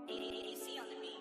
ADC on the beat.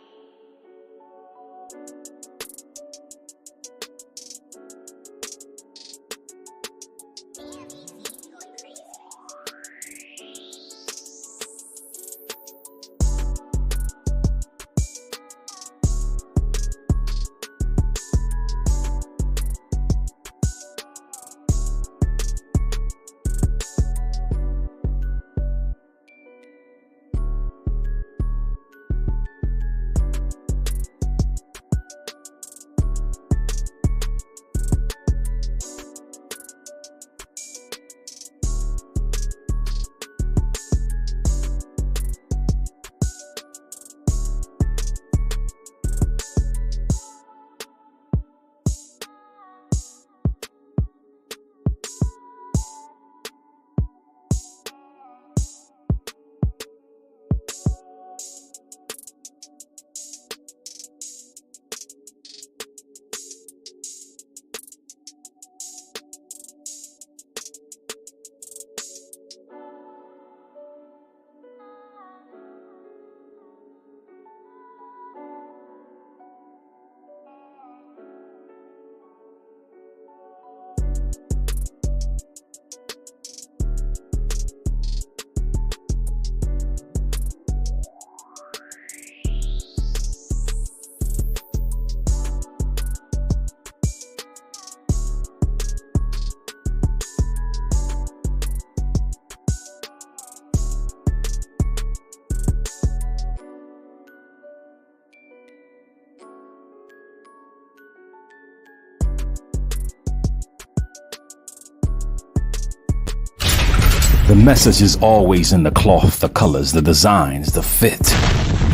The message is always in the cloth, the colors, the designs, the fit.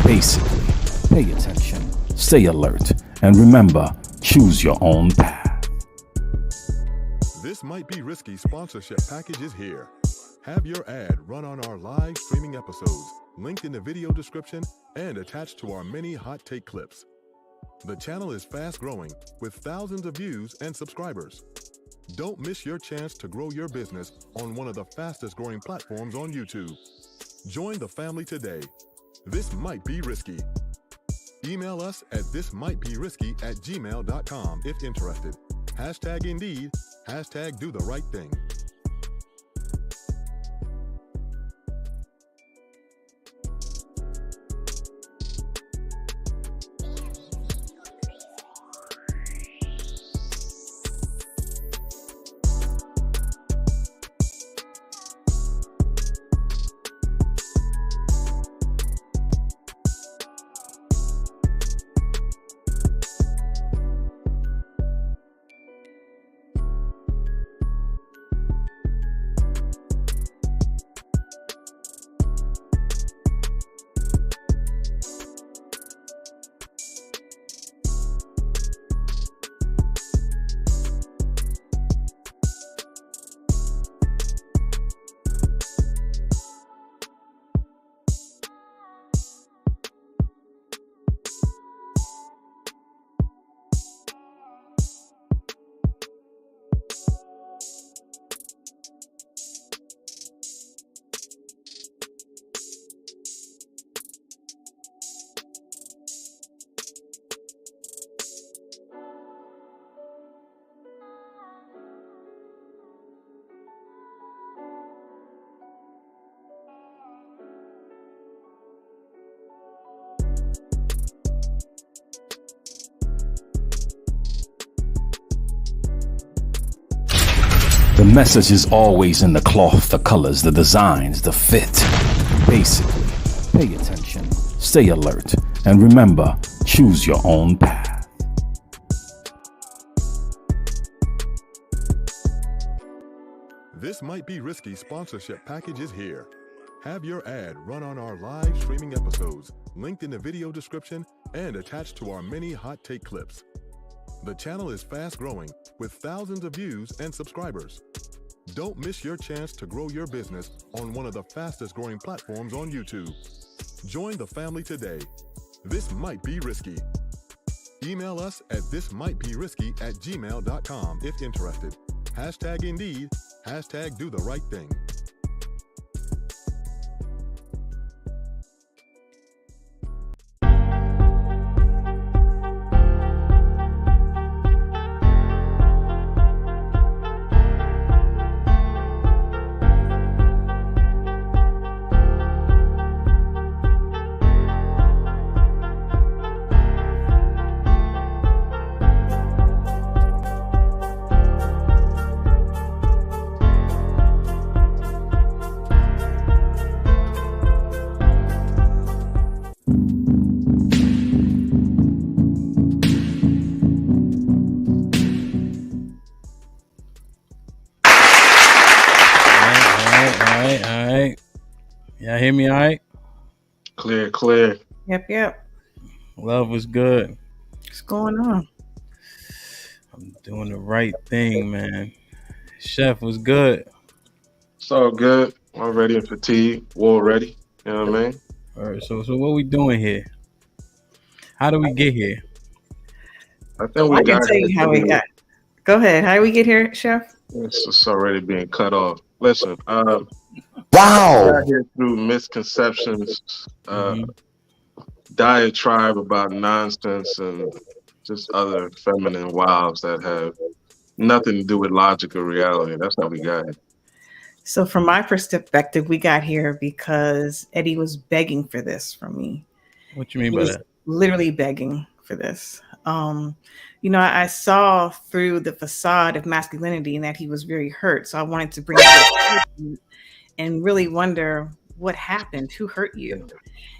Basically, pay attention, stay alert, and remember, choose your own path. This Might Be Risky sponsorship package is here. Have your ad run on our live streaming episodes, linked in the video description and attached to our many hot take clips. The channel is fast growing with thousands of views and subscribers. Don't miss your chance to grow your business on one of the fastest growing platforms on YouTube. Join the family today. This might be risky. Email us at thismightberisky@gmail.com if interested. Hashtag Indeed, hashtag do the right thing. The message is always in the cloth, the colors, the designs, the fit. Basically, pay attention, stay alert, and remember, choose your own path. This Might Be Risky sponsorship package is here. Have your ad run on our live streaming episodes, linked in the video description and attached to our many hot take clips. The channel is fast growing with thousands of views and subscribers. Don't miss your chance to grow your business on one of the fastest growing platforms on YouTube. Join the family today. This might be risky. Email us at thismightberisky@gmail.com if interested. Hashtag Indeed, hashtag do the right thing. Y'all hear me all right? Clear, clear. Yep. Love was good. What's going on? I'm doing the right thing, man. Chef was good. It's all good. Already in fatigue. War ready. You know what I mean? All right, so what we doing here? How do we get here? I think we I can got tell here. you how we got. Go ahead. How do we get here, Chef? It's already being cut off. Listen, we Wow. got here through misconceptions, Mhm. diatribe about nonsense, and just other feminine wiles that have nothing to do with logic or reality. That's how we got here. So, from my perspective, we got here because Eddie was begging for this from me. What you mean He by was that? literally begging for this. I saw through the facade of masculinity and that he was very hurt. So I wanted to bring it up and really wonder what happened, who hurt you,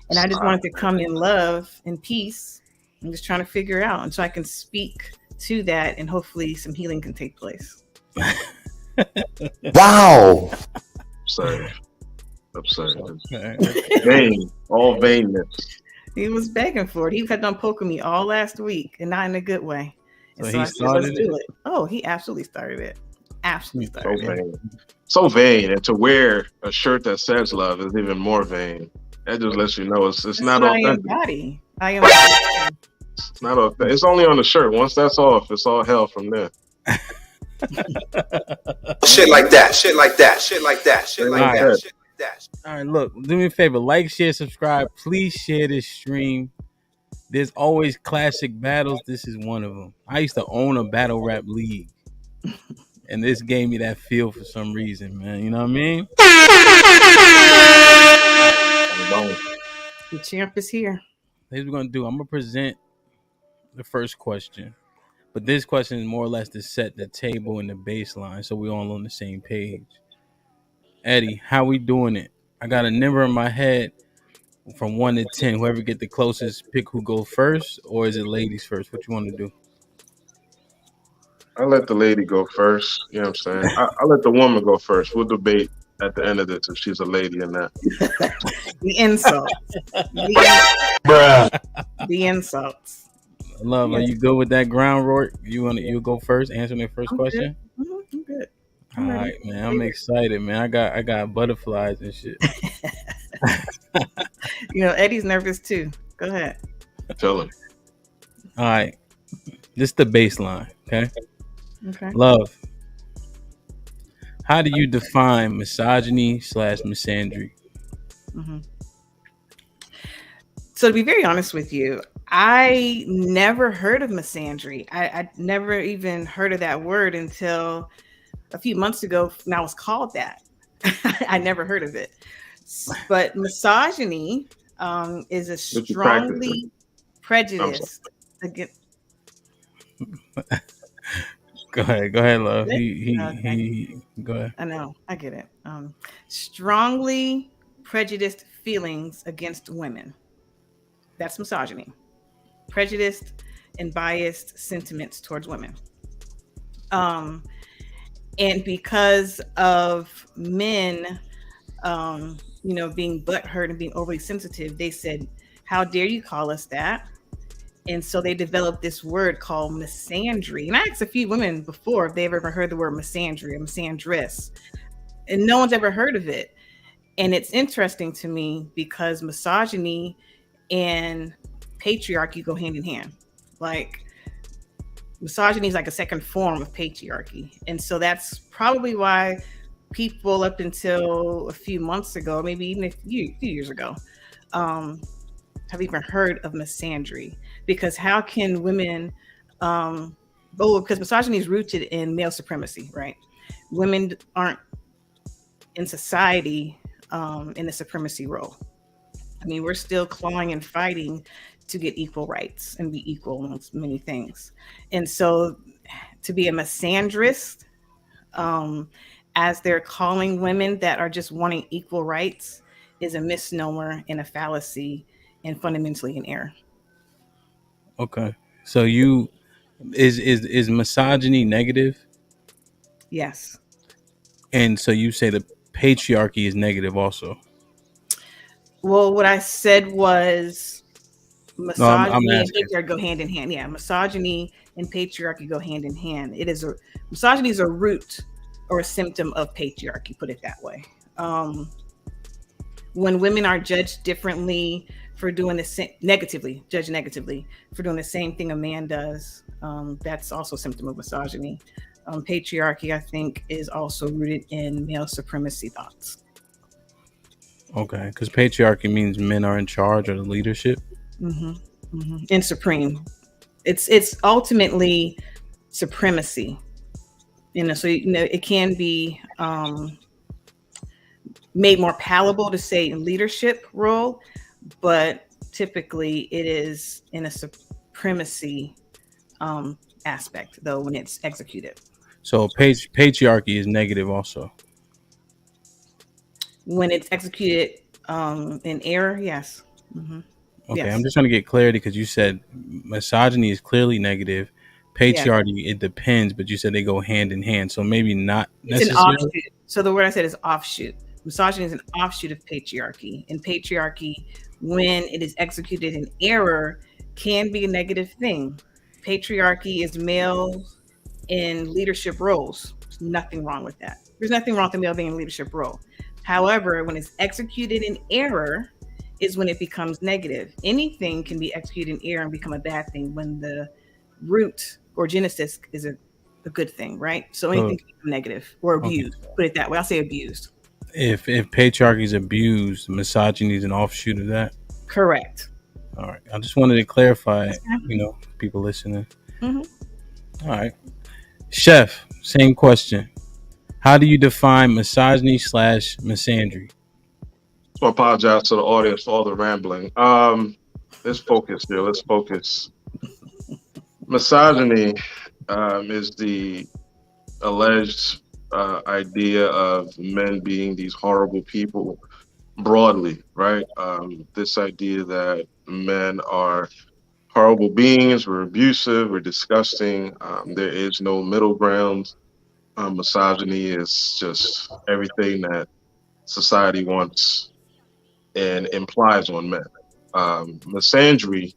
and I just Stop. wanted to come in love and peace. I'm just trying to figure it out, and so I can speak to that, and hopefully some healing can take place. Wow. Absurd. Absurd. Okay. Vain. All vainness. He was begging for it. He kept on poking me all last week, and not in a good way. And So so he I said, let's started do it. Oh, he absolutely started it. Absolutely So started it. vain. So vain. And to wear a shirt that says love is even more vain. That just lets you know it's That's not what I authentic. embody. I am. It's not authentic. It's only on the shirt. Once that's off, it's all hell from there. Shit like that. Shit like that. Shit like that. Shit like Like that. that. Shit like that. All right, look, do me a favor. Like, share, subscribe. Please share this stream. There's always classic battles. This is one of them. I used to own a battle rap league. And this gave me that feel for some reason, man. You know what I mean? The champ is here. Here's what we're going to do. I'm going to present the first question. But this question is more or less to set the table and the baseline so we're all on the same page. Eddie, how we doing it? I got a number in my head from 1 to 10. Whoever get the closest, pick who go first, or is it ladies first? What you want to do? I'll let the lady go first. You know what I'm saying? I'll let the woman go first. We'll debate at the end of this if she's a lady or not. The insults. Bruh. The insults. Love, are you good with that groundwork? You go first, answer the first question? I'm good. All right, man. I'm excited, man. I got butterflies and shit. Eddie's nervous too. Go ahead. Tell him. All right. This is the baseline, okay? Okay. Love. How do you define misogyny / misandry? Mm-hmm. So to be very honest with you, I never heard of misandry. I never even heard of that word until a few months ago. Now it's called that. I never heard of it. But misogyny is a strongly prejudiced against. Go ahead, love. He go ahead. I know, I get it. Strongly prejudiced feelings against women. That's misogyny. Prejudiced and biased sentiments towards women. And because of men, being butthurt and being overly sensitive, they said, "How dare you call us that?" And so they developed this word called misandry. And I asked a few women before if they've ever heard the word misandry or misandrist, and no one's ever heard of it. And it's interesting to me because misogyny and patriarchy go hand in hand. Like, misogyny is like a second form of patriarchy. And so that's probably why people up until a few months ago, maybe even a few years ago, have even heard of misandry. Because how can women, because misogyny is rooted in male supremacy, right? Women aren't in society in a supremacy role. I mean, we're still clawing and fighting to get equal rights and be equal amongst many things. And so to be a misandrist, as they're calling women that are just wanting equal rights, is a misnomer and a fallacy and fundamentally an error. Okay. So is misogyny negative? Yes. And so you say the patriarchy is negative also. Well, what I said was No, I'm misogyny and asking. patriarchy go hand in hand. Yeah, misogyny and patriarchy go hand in hand. Misogyny is a root or a symptom of patriarchy. Put it that way. When women are judged differently for doing the same, judged negatively for doing the same thing a man does, that's also a symptom of misogyny. Patriarchy, I think, is also rooted in male supremacy thoughts. Okay, because patriarchy means men are in charge or the leadership. And supreme. It's ultimately supremacy. So it can be made more palatable to say leadership role, but typically it is in a supremacy aspect, though, when it's executed. So patriarchy is negative also. When it's executed in error, yes. Okay, Yes. I'm just trying to get clarity because you said misogyny is clearly negative. Patriarchy, it depends, but you said they go hand in hand. So maybe not It's an necessarily. offshoot. So the word I said is offshoot. Misogyny is an offshoot of patriarchy. And patriarchy, when it is executed in error, can be a negative thing. Patriarchy is male in leadership roles. There's nothing wrong with that. There's nothing wrong with a male being in a leadership role. However, when it's executed in error is when it becomes negative. Anything can be executed in error and become a bad thing when the root or genesis is a good thing, right? So anything can become negative or abused. Okay. Put it that way. I'll say abused. If patriarchy is abused, misogyny is an offshoot of that. Correct. All right. I just wanted to clarify, people listening. Mm-hmm. All right. Chef, same question. How do you define misogyny / misandry? So I apologize to the audience for all the rambling. Let's focus here. Let's focus. Misogyny is the alleged idea of men being these horrible people broadly, right? This idea that men are horrible beings, we're abusive, we're disgusting. There is no middle ground. Misogyny is just everything that society wants and implies on men. Misandry,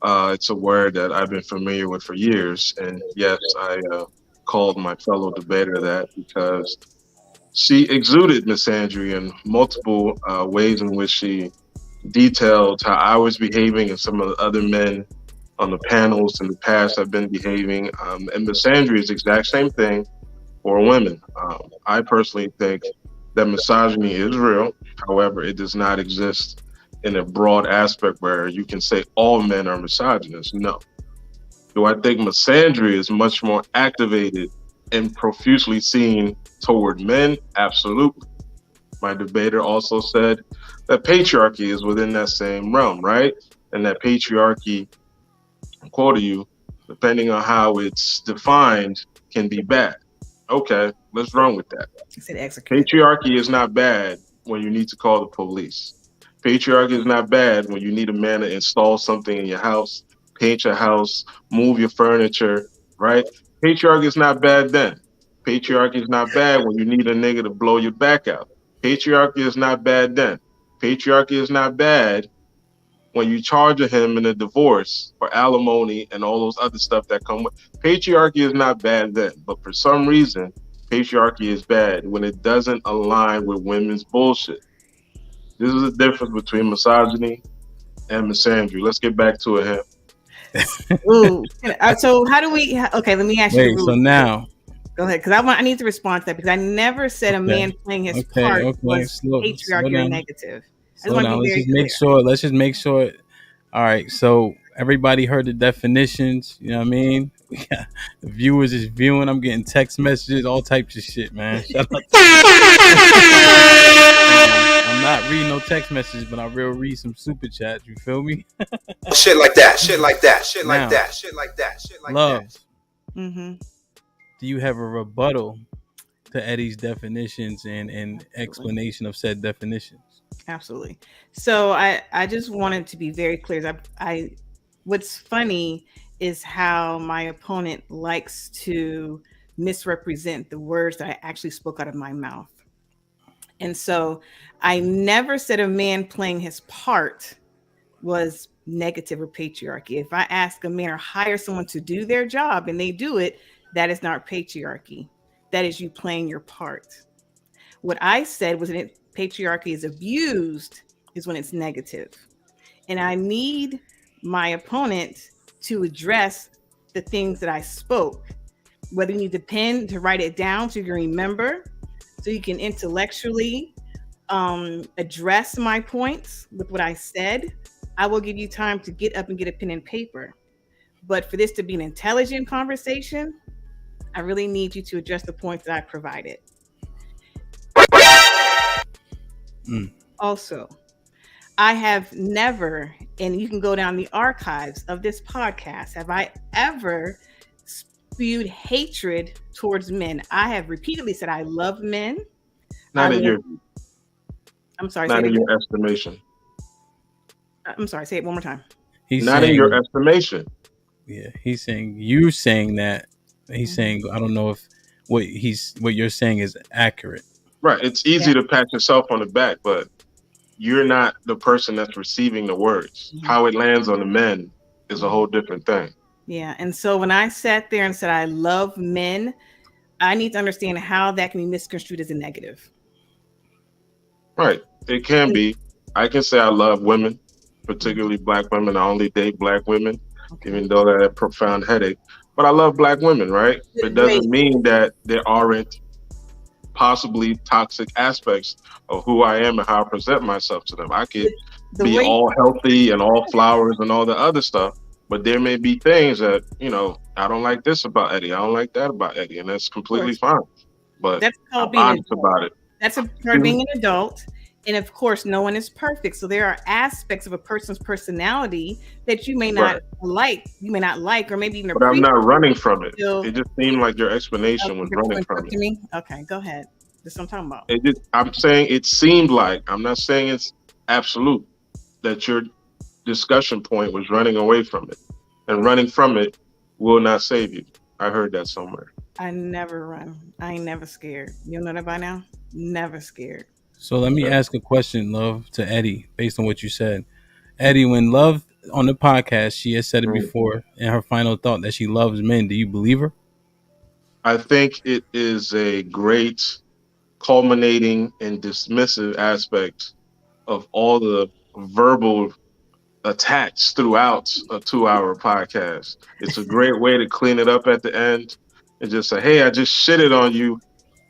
it's a word that I've been familiar with for years. And yes, I called my fellow debater that because she exuded misandry in multiple ways in which she detailed how I was behaving and some of the other men on the panels in the past have been behaving. And misandry is the exact same thing for women. I personally think that misogyny is real. However, it does not exist in a broad aspect where you can say all men are misogynists. No. Do I think misandry is much more activated and profusely seen toward men? Absolutely. My debater also said that patriarchy is within that same realm, right? And that patriarchy, quote you, depending on how it's defined, can be bad. Okay, let's run with that. Patriarchy is not bad when you need to call the police. Patriarchy is not bad when you need a man to install something in your house, paint your house, move your furniture, right? Patriarchy is not bad then. Patriarchy is not bad when you need a nigga to blow your back out. Patriarchy is not bad then. Patriarchy is not bad when you charge him in a divorce for alimony and all those other stuff that come with. Patriarchy is not bad then, but for some reason, patriarchy is bad when it doesn't align with women's bullshit. This is the difference between misogyny and misandry. Let's get back to it here. Ooh. So how do we? Okay, let me ask you. So now, go ahead, because I need to respond to that because I never said a man playing his part was patriarchy or negative. Let's just make sure. All right, so everybody heard the definitions. You know what I mean? The viewers is viewing. I'm getting text messages, all types of shit, man. Shout out I'm not reading no text messages, but I will read some super chats. You feel me? Shit like that. Shit like that. Shit like that. Shit like that. Shit like Love. that. Mm-hmm. Do you have a rebuttal to Eddie's definitions and explanation of said definitions? Absolutely. So I just wanted to be very clear. What's funny is how my opponent likes to misrepresent the words that I actually spoke out of my mouth. And so I never said a man playing his part was negative or patriarchy. If I ask a man or hire someone to do their job and they do it, that is not patriarchy. That is you playing your part. What I said was that patriarchy is abused is when it's negative. And I need my opponent to address the things that I spoke. Whether you need the pen to write it down so you can remember, so you can intellectually address my points with what I said, I will give you time to get up and get a pen and paper. But for this to be an intelligent conversation, I really need you to address the points that I provided. Also, I have never, and you can go down the archives of this podcast, have I ever spewed hatred towards men? I have repeatedly said I love men. Not in your estimation. I'm sorry, say it one more time. He's not saying, in your estimation. Yeah, he's saying you saying that. He's saying I don't know if what you're saying is accurate. Right. It's easy to pat yourself on the back, but you're not the person that's receiving the words. How it lands on the men is a whole different thing. Yeah. And so when I sat there and said I love men, I need to understand how that can be misconstrued as a negative. Right. It can be. I can say I love women, particularly black women. I only date black women, even though that's a profound headache. But I love black women, right? It doesn't mean that there aren't possibly toxic aspects of who I am and how I present myself to them. I could be all healthy and all flowers and all the other stuff, but there may be things that, I don't like this about Eddie. I don't like that about Eddie, and that's completely fine. But that's called being honest about it. That's a part of being an adult. And of course, no one is perfect. So there are aspects of a person's personality that you may not like, or maybe even. But I'm not running from it. It just seemed like your explanation was running from it. Me? Okay, go ahead. That's what I'm talking about. I'm saying it seemed like, I'm not saying it's absolute, that your discussion point was running away from it. And running from it will not save you. I heard that somewhere. I never run. I ain't never scared. You know that by now? Never scared. So let me ask a question, Love, to Eddie, based on what you said. Eddie, when Love on the podcast, she has said it before in her final thought that she loves men. Do you believe her? I think it is a great culminating and dismissive aspect of all the verbal attacks throughout a 2-hour podcast. It's a great way to clean it up at the end and just say, hey, I just shitted on you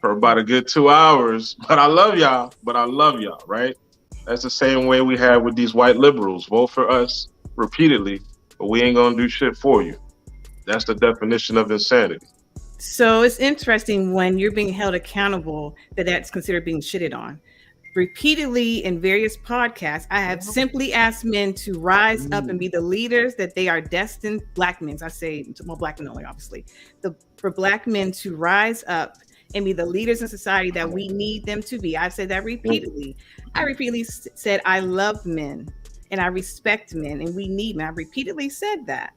for about a good 2 hours, but I love y'all, right? That's the same way we have with these white liberals. Vote for us repeatedly, but we ain't gonna do shit for you. That's the definition of insanity. So it's interesting when you're being held accountable that's considered being shitted on. Repeatedly in various podcasts, I have simply asked men to rise up and be the leaders that they are destined, black men, I say, well, black men only, obviously, for black men to rise up and be the leaders in society that we need them to be. I've said that repeatedly. I repeatedly said I love men and I respect men and we need men. I repeatedly said that.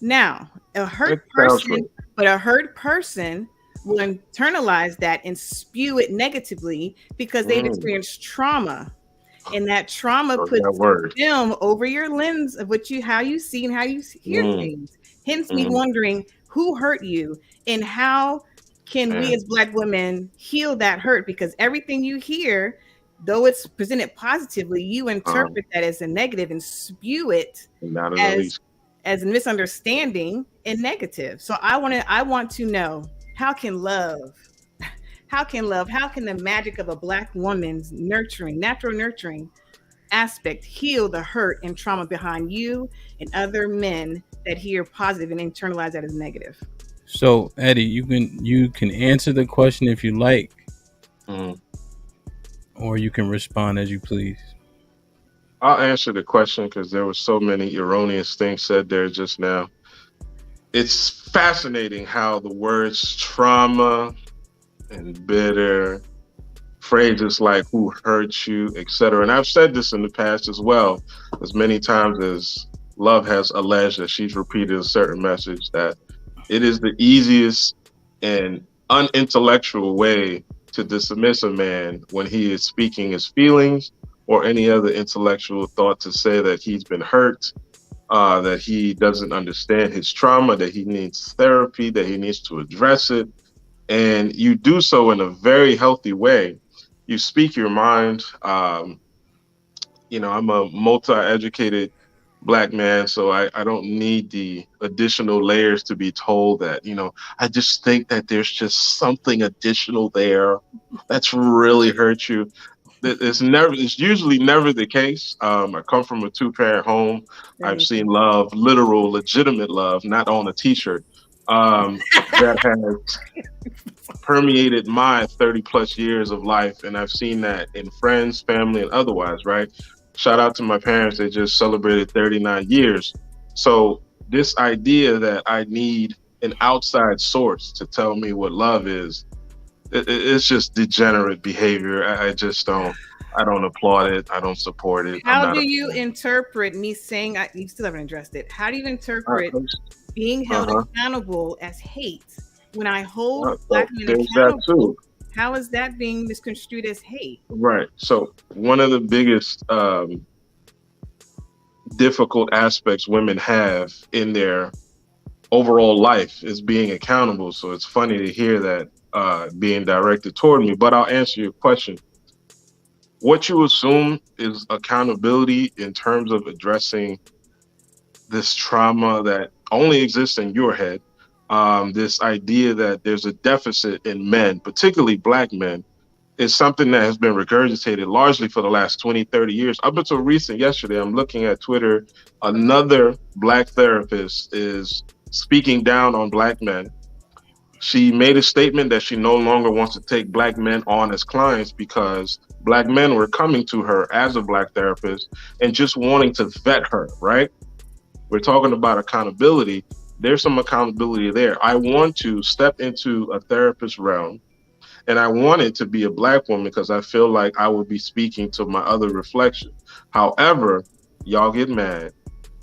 Now, a hurt person will internalize that and spew it negatively because they've experienced trauma. And that trauma puts them over your lens of how you see and how you hear things. Hence me wondering who hurt you and how can we as black women heal that hurt? Because everything you hear, though it's presented positively, you interpret that as a negative and spew it as a misunderstanding and negative. So I want to know, how can the magic of a black woman's natural nurturing aspect heal the hurt and trauma behind you and other men that hear positive and internalize that as negative? So Eddie, you can answer the question if you like, or you can respond as you please. I'll answer the question because there were so many erroneous things said there just now. It's fascinating how the words trauma and bitter, phrases like who hurt you, etc. And I've said this in the past as well, as many times as Love has alleged that she's repeated a certain message, that it is the easiest and unintellectual way to dismiss a man when he is speaking his feelings or any other intellectual thought to say that he's been hurt, that he doesn't understand his trauma, that he needs therapy, that he needs to address it. And you do so in a very healthy way. You speak your mind. I'm a multi-educated black man, so I don't need the additional layers to be told that, I just think that there's just something additional there that's really hurt you. It's usually never the case. I come from a two-parent home. I've seen love, literal, legitimate love, not on a t-shirt, that has permeated my 30 plus years of life. And I've seen that in friends, family, and otherwise, right? Shout out to my parents. They just celebrated 39 years. So this idea that I need an outside source to tell me what love is, it's just degenerate behavior. I don't applaud it. I don't support it. How do you interpret me saying, you still haven't addressed it. How do you interpret being held accountable as hate? When I hold black men accountable, how is that being misconstrued as hate? Right. So one of the biggest difficult aspects women have in their overall life is being accountable. So it's funny to hear that being directed toward me, but I'll answer your question. What you assume is accountability in terms of addressing this trauma that only exists in your head. This idea that there's a deficit in men, particularly black men, is something that has been regurgitated largely for the last 20, 30 years. Up until recent yesterday, I'm looking at Twitter, another black therapist is speaking down on black men. She made a statement that she no longer wants to take black men on as clients because black men were coming to her as a black therapist and just wanting to vet her, right? We're talking about accountability. There's some accountability there. I want to step into a therapist realm, and I want it to be a black woman because I feel like I would be speaking to my other reflection. However, y'all get mad.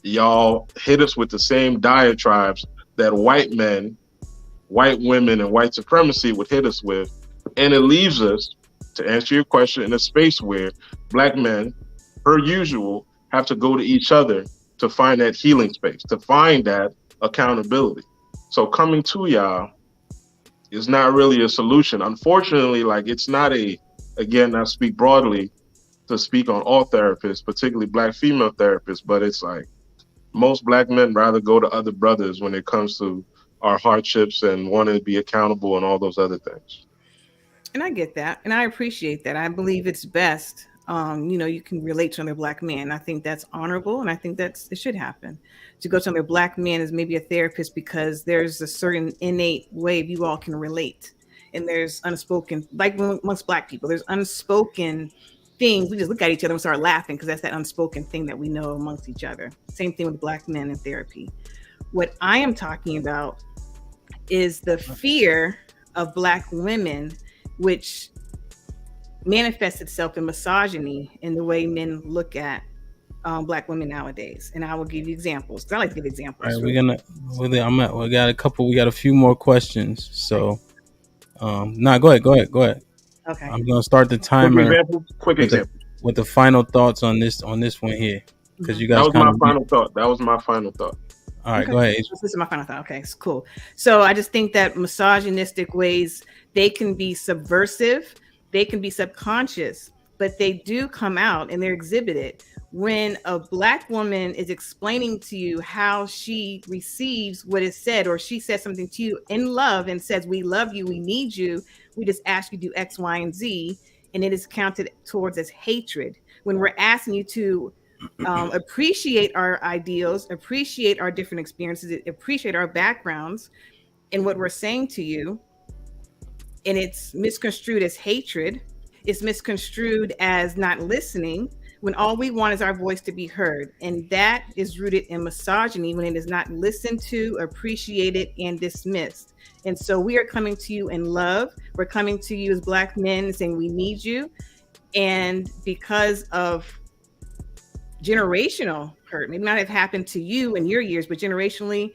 Y'all hit us with the same diatribes that white men, white women, and white supremacy would hit us with. And it leaves us, to answer your question, in a space where black men, per usual, have to go to each other to find that healing space, to find that accountability. So coming to y'all is not really a solution. Unfortunately, it's not again, I speak broadly to speak on all therapists, particularly black female therapists, but it's like most black men rather go to other brothers when it comes to our hardships and wanting to be accountable and all those other things. And I get that. And I appreciate that. I believe it's best. You can relate to another black man. I think that's honorable. And I think it should happen. To go to another black man as maybe a therapist because there's a certain innate way you all can relate. And there's unspoken, like amongst black people, there's unspoken things. We just look at each other and start laughing because that's that unspoken thing that we know amongst each other. Same thing with black men in therapy. What I am talking about is the fear of black women, which manifests itself in misogyny in the way men look at black women nowadays. And I will give you examples. I like to give examples. All right, we got a few more questions. So, go ahead. Okay. I'm gonna start the timer. Quick example. With the final thoughts on this one here, because you guys. That was my final thought. All right, go ahead. This is my final thought. Okay, it's cool. So I just think that misogynistic ways, they can be subversive, they can be subconscious, but they do come out and they're exhibited when a black woman is explaining to you how she receives what is said, or she says something to you in love and says, we love you, we need you, we just ask you to do X, Y, and Z, and it is counted towards as hatred. When we're asking you to appreciate our ideals, appreciate our different experiences, appreciate our backgrounds and what we're saying to you, and it's misconstrued as hatred, it's misconstrued as not listening, when all we want is our voice to be heard. And that is rooted in misogyny, when it is not listened to, appreciated, and dismissed. And so we are coming to you in love. We're coming to you as black men saying we need you. And because of generational hurt, maybe not have happened to you in your years, but generationally,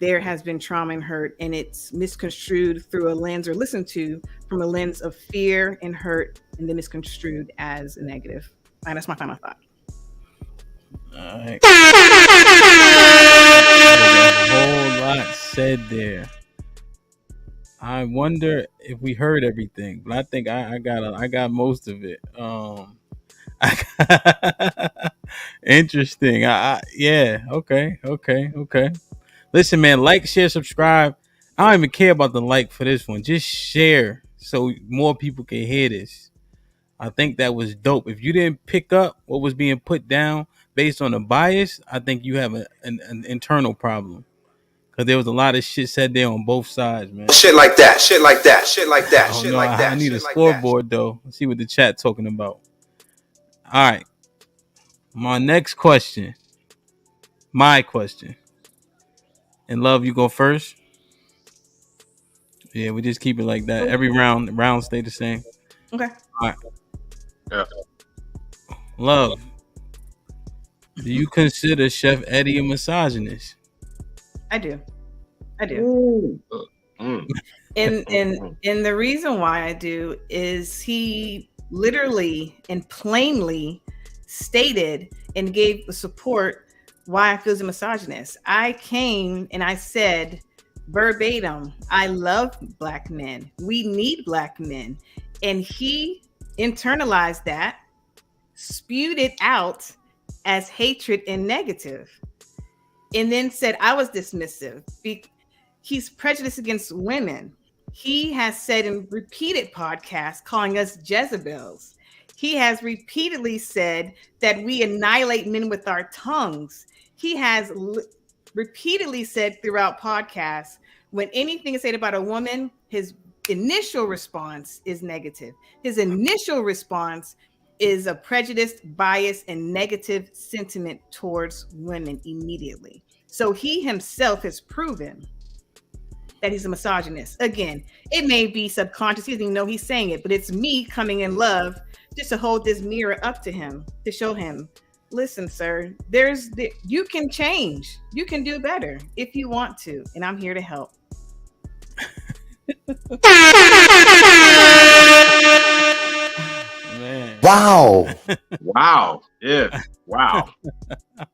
there has been trauma and hurt, and it's misconstrued through a lens, or listened to from a lens of fear and hurt, and then misconstrued as a negative. And that's my final thought. All right. A whole lot said there. I wonder if we heard everything, but I think I got most of it. Interesting. Yeah. Okay. Listen, man. Like, share, subscribe. I don't even care about the like for this one. Just share so more people can hear this. I think that was dope. If you didn't pick up what was being put down based on a bias, I think you have an internal problem. Because there was a lot of shit said there on both sides, man. Shit like that. Shit like that. Shit like that. Oh, Shit no, like that. I need a shit like scoreboard, though. Let's see what the chat talking about. All right. My next question. My question. And Love, you go first. Yeah, we just keep it like that. Every round stay the same. Okay. All right. Yeah. Love, do you consider Chef Eddie a misogynist? I do. And the reason why I do is he literally and plainly stated and gave the support why I feel as a misogynist. I came and I said verbatim, I love Black men. We need Black men. And he internalized that, spewed it out as hatred and negative, and then said I was dismissive. He's prejudiced against women. He has said in repeated podcasts calling us Jezebels. He has repeatedly said that we annihilate men with our tongues. He has repeatedly said throughout podcasts, when anything is said about a woman, his initial response is negative. His initial response is a prejudiced, bias, and negative sentiment towards women immediately. So he himself has proven that he's a misogynist. Again, it may be subconscious. He doesn't even know he's saying it, but it's me coming in love just to hold this mirror up to him, to show him, listen, sir, you can change. You can do better if you want to, and I'm here to help. Man. Wow. Wow. Yeah. Wow. All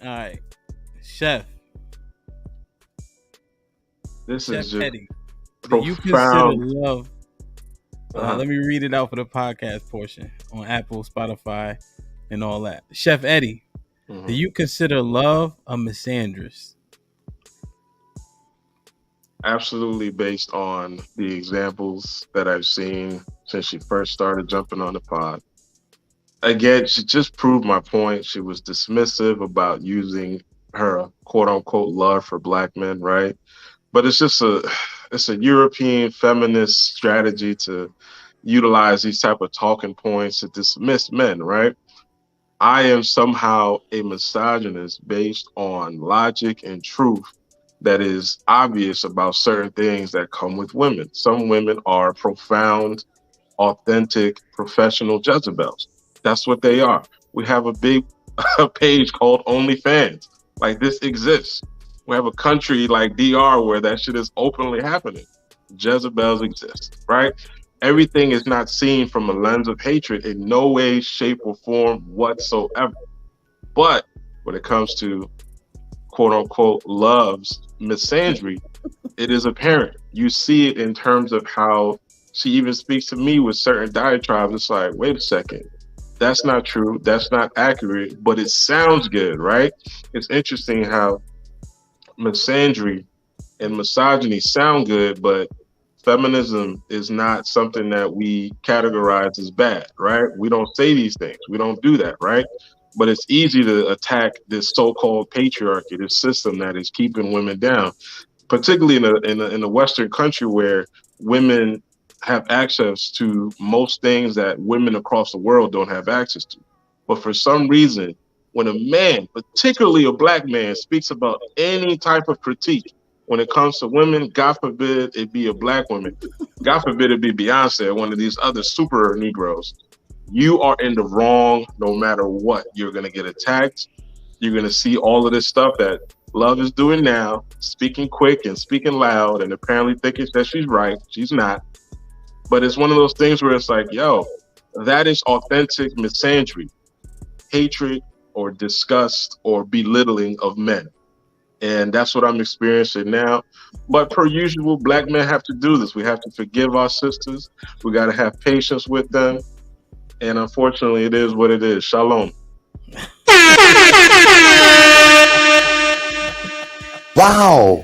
right. Chef. This Chef is just Eddie. Do you consider profound. love? Uh-huh. Let me read it out for the podcast portion on Apple, Spotify, and all that. Chef Eddie, Mhm. do you consider love a misandrist? Absolutely, based on the examples that I've seen since she first started jumping on the pod. Again, she just proved my point. She was dismissive about using her quote unquote love for Black men, right? But it's a European feminist strategy to utilize these type of talking points to dismiss men, right? I am somehow a misogynist based on logic and truth that is obvious about certain things that come with women. Some women are profound, authentic, professional Jezebels. That's what they are. We have a big page called OnlyFans. Like, this exists. We have a country like DR where that shit is openly happening. Jezebels exist, right? Everything is not seen from a lens of hatred in no way, shape, or form whatsoever. But when it comes to quote unquote love's misandry, it is apparent. You see it in terms of how she even speaks to me with certain diatribes. It's like, wait a second, that's not true, that's not accurate, but it sounds good, right? It's interesting how misandry and misogyny sound good, but feminism is not something that we categorize as bad, right? We don't say these things, we don't do that, right? But it's easy to attack this so-called patriarchy, this system that is keeping women down, particularly in a Western country where women have access to most things that women across the world don't have access to. But for some reason, when a man, particularly a Black man, speaks about any type of critique when it comes to women, God forbid it be a Black woman, God forbid it be Beyonce or one of these other super Negroes, you are in the wrong no matter what. You're going to get attacked. You're gonna see all of this stuff that Love is doing now, speaking quick and speaking loud, and apparently thinking that she's right. She's not. But it's one of those things where it's like, yo, that is authentic misandry, hatred or disgust or belittling of men. And that's what I'm experiencing now. But per usual, black men have to do this. We have to forgive our sisters. We got to have patience with them. And unfortunately, it is what it is. Shalom. Wow.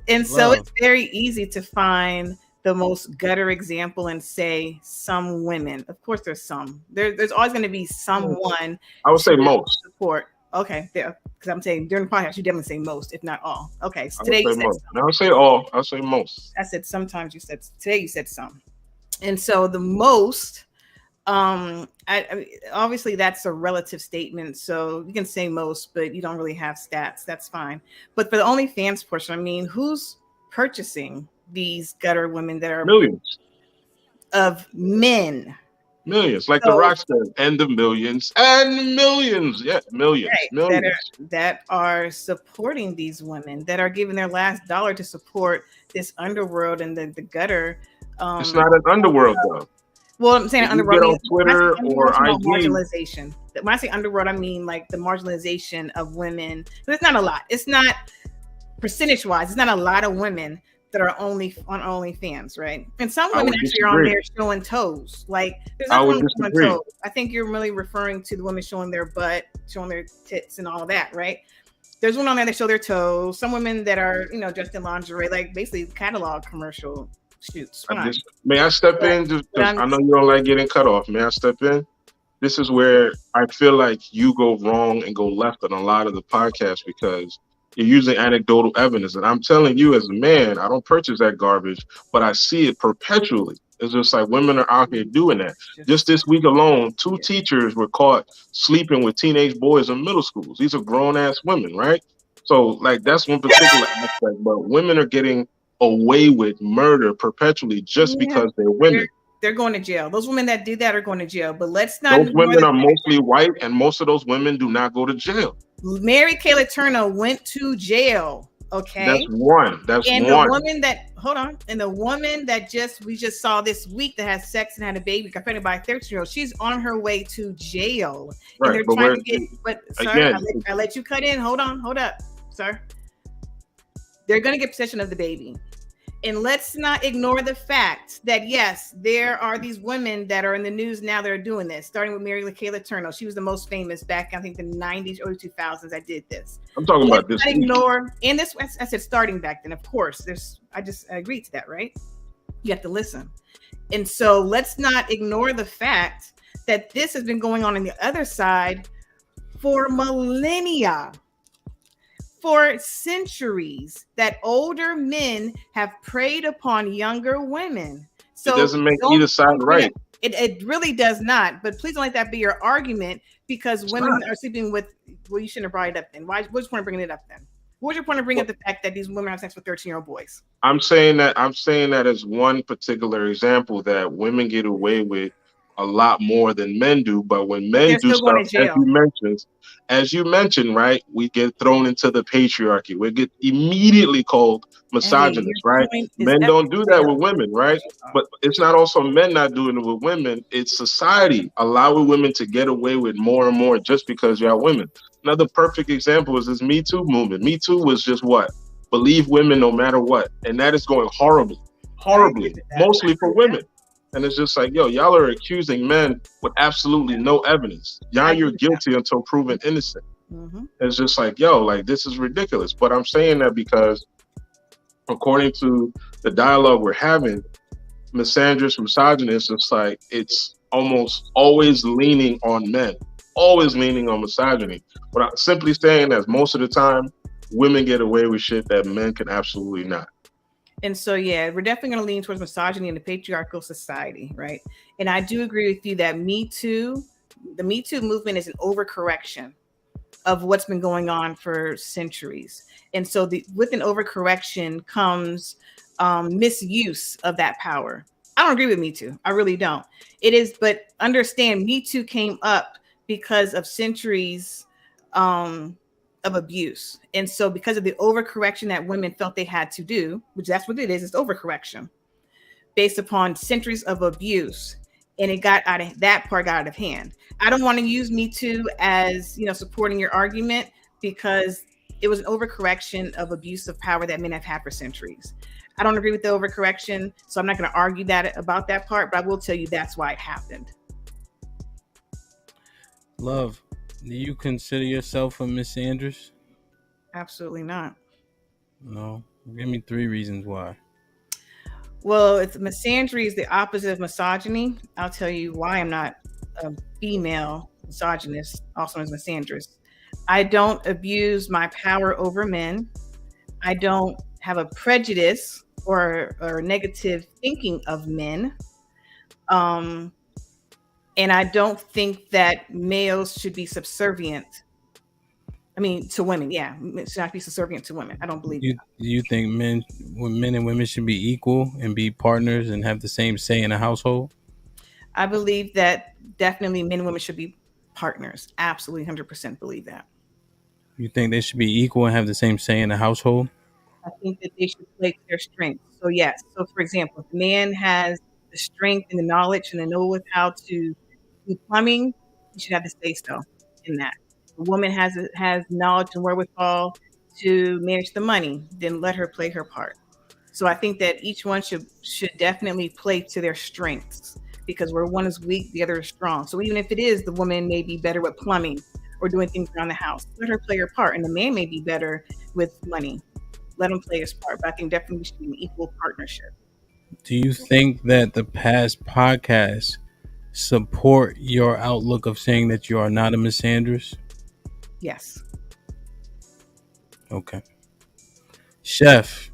And so Love. it's very easy to find the most gutter example and say some women. Of course, there's some. There's always going to be someone. I would say to most. support. Okay, there. Because I'm saying during the podcast, you definitely say most, if not all. Okay, so I today you would say said most. some. I would say all. I would say most. I said sometimes. You said today. You said some. And so the most. I obviously that's a relative statement, so you can say most, but you don't really have stats. That's fine. But for the OnlyFans portion, I mean, who's purchasing these gutter women that are Millions. of men? Millions. Like So- The Rock said, and the millions. And millions. Yeah, millions. Right, Millions. that are supporting these women, that are giving their last dollar to support this underworld and the gutter. It's not an underworld, though. Well, I'm saying If you underworld. get on Twitter or I'm IG. marginalization. When I say underworld, I mean like the marginalization of women. So it's not a lot. It's not percentage-wise. It's not a lot of women that are only on OnlyFans, right? And some I women would actually are on disagree. there showing toes. Like there's I nothing would wrong with showing disagree. toes. I think you're really referring to the women showing their butt, showing their tits, and all of that, right? There's women on there that show their toes. Some women that are, dressed in lingerie, like basically catalog commercial shoots. Fine. May I step in? Just 'cause I know you don't like getting cut off. May I step in? This is where I feel like you go wrong and go left on a lot of the podcasts because you're using anecdotal evidence. And I'm telling you, as a man, I don't purchase that garbage, but I see it perpetually. It's just like women are out here doing that. Just this week alone, 2 teachers were caught sleeping with teenage boys in middle schools. These are grown ass women, right? So, like, that's one particular aspect. But women are getting away with murder perpetually just because they're women. They're going to jail. Those women that did that are going to jail. But let's not. Those women are mostly white, and most of those women do not go to jail. Mary Kayla Turner went to jail. Okay, that's one. And the woman that and the woman that we just saw this week that had sex and had a baby, pregnant by a 13-year-old. She's on her way to jail. Right, and they're trying to get. But sir, I let you cut in. Hold up, sir. They're going to get possession of the baby. And let's not ignore the fact that, yes, there are these women that are in the news now that are doing this, starting with Mary Kayla Turner. She was the most famous back, I think, the 90s, early 2000s. I did this. I'm talking about this. And this, I said starting back then, of course. I agreed to that, right? You have to listen. And so let's not ignore the fact that this has been going on the other side for millennia. For centuries, that older men have preyed upon younger women. So it doesn't make either side right. It really does not. But please don't let that be your argument because women are sleeping with. Well, you shouldn't have brought it up then. What's your point of bringing it up then? What's your point of bringing up the fact that these women have sex with 13-year-old boys? I'm saying that as one particular example that women get away with a lot more than men do. But when men do stuff, as you mentioned, right, we get thrown into the patriarchy. We get immediately called misogynist, right? Men don't do that with women, right? But it's not also men not doing it with women. It's society allowing women to get away with more and more just because you're women. Another perfect example is this Me Too movement. Me Too was just what? Believe women no matter what. And that is going horribly, mostly for women. And it's just like, yo, y'all are accusing men with absolutely no evidence. You're guilty until proven innocent. Mm-hmm. It's just like, yo, like, this is ridiculous. But I'm saying that because according to the dialogue we're having, misandrist, misogynist, it's like, it's almost always leaning on men, always leaning on misogyny. But I'm simply saying that most of the time, women get away with shit that men can absolutely not. And so, yeah, we're definitely going to lean towards misogyny in the patriarchal society, right? And I do agree with you that the Me Too movement is an overcorrection of what's been going on for centuries. And so with an overcorrection comes misuse of that power. I don't agree with Me Too. I really don't. It is, but understand Me Too came up because of centuries of abuse. And so because of the overcorrection that women felt they had to do, which that's what it is, it's overcorrection based upon centuries of abuse. And it got out of that part got out of hand. I don't want to use Me Too as, supporting your argument, because it was an overcorrection of abuse of power that men have had for centuries. I don't agree with the overcorrection, so I'm not going to argue about that part, but I will tell you that's why it happened. Love, do you consider yourself a misandrist? Absolutely not. No. Give me 3 reasons why. Well, it's misandry is the opposite of misogyny. I'll tell you why I'm not a female misogynist, also as misandrist. I don't abuse my power over men. I don't have a prejudice or negative thinking of men. And I don't think that males should be subservient. To women, yeah, should not be subservient to women. I don't believe that. Do you think men and women should be equal and be partners and have the same say in a household? I believe that definitely men and women should be partners. Absolutely, 100% believe that. You think they should be equal and have the same say in a household? I think that they should play to their strengths. So yes. So for example, if a man has the strength and the knowledge and the know with how to do plumbing, he should have to say so in that. If a woman has knowledge and wherewithal to manage the money, then let her play her part. So I think that each one should definitely play to their strengths, because where one is weak, the other is strong. So even if it is the woman may be better with plumbing or doing things around the house, let her play her part. And the man may be better with money. Let him play his part. But I think definitely should be an equal partnership. Do you think that the past podcasts support your outlook of saying that you are not a misandrist? Yes. Okay. Chef,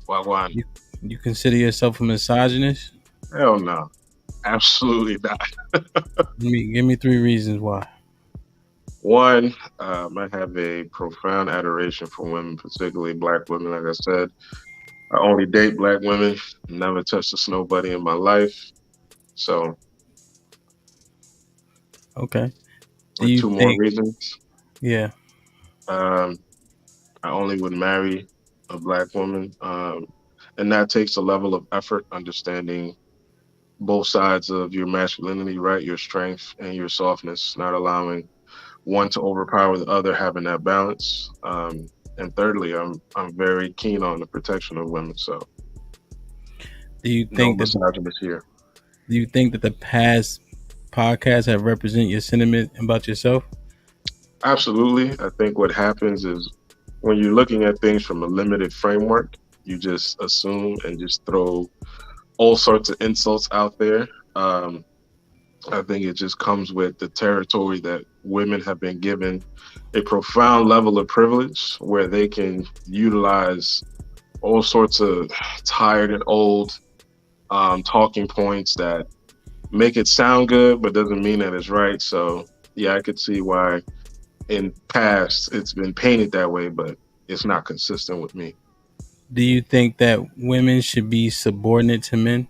Wagwan. you consider yourself a misogynist? Hell no. Absolutely not. Give me 3 reasons why. One, I have a profound adoration for women, particularly black women. Like I said, I only date black women. Never touched a snow bunny in my life. So, okay. Two more reasons. Yeah. I only would marry a black woman, and that takes a level of effort, understanding both sides of your masculinity, right? Your strength and your softness, not allowing one to overpower the other, having that balance. And thirdly, I'm very keen on the protection of women. So, do you think no misogynist here? Do you think that the past podcasts have represent your sentiment about yourself? Absolutely. I think what happens is when you're looking at things from a limited framework, you just assume and just throw all sorts of insults out there. I think it just comes with the territory that women have been given a profound level of privilege where they can utilize all sorts of tired and old talking points that make it sound good, but doesn't mean that it's right. So yeah, I could see why in past it's been painted that way, but it's not consistent with me. Do you think that women should be subordinate to men?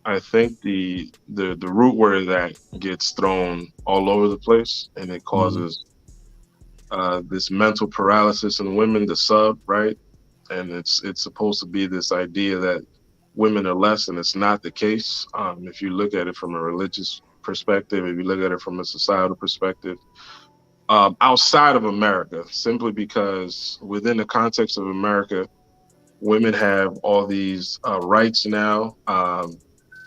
I think the root word that gets thrown all over the place, and it causes this mental paralysis in women, the sub, right? And it's supposed to be this idea that women are less, and it's not the case. If you look at it from a religious perspective, if you look at it from a societal perspective, outside of America, simply because within the context of America, women have all these rights now.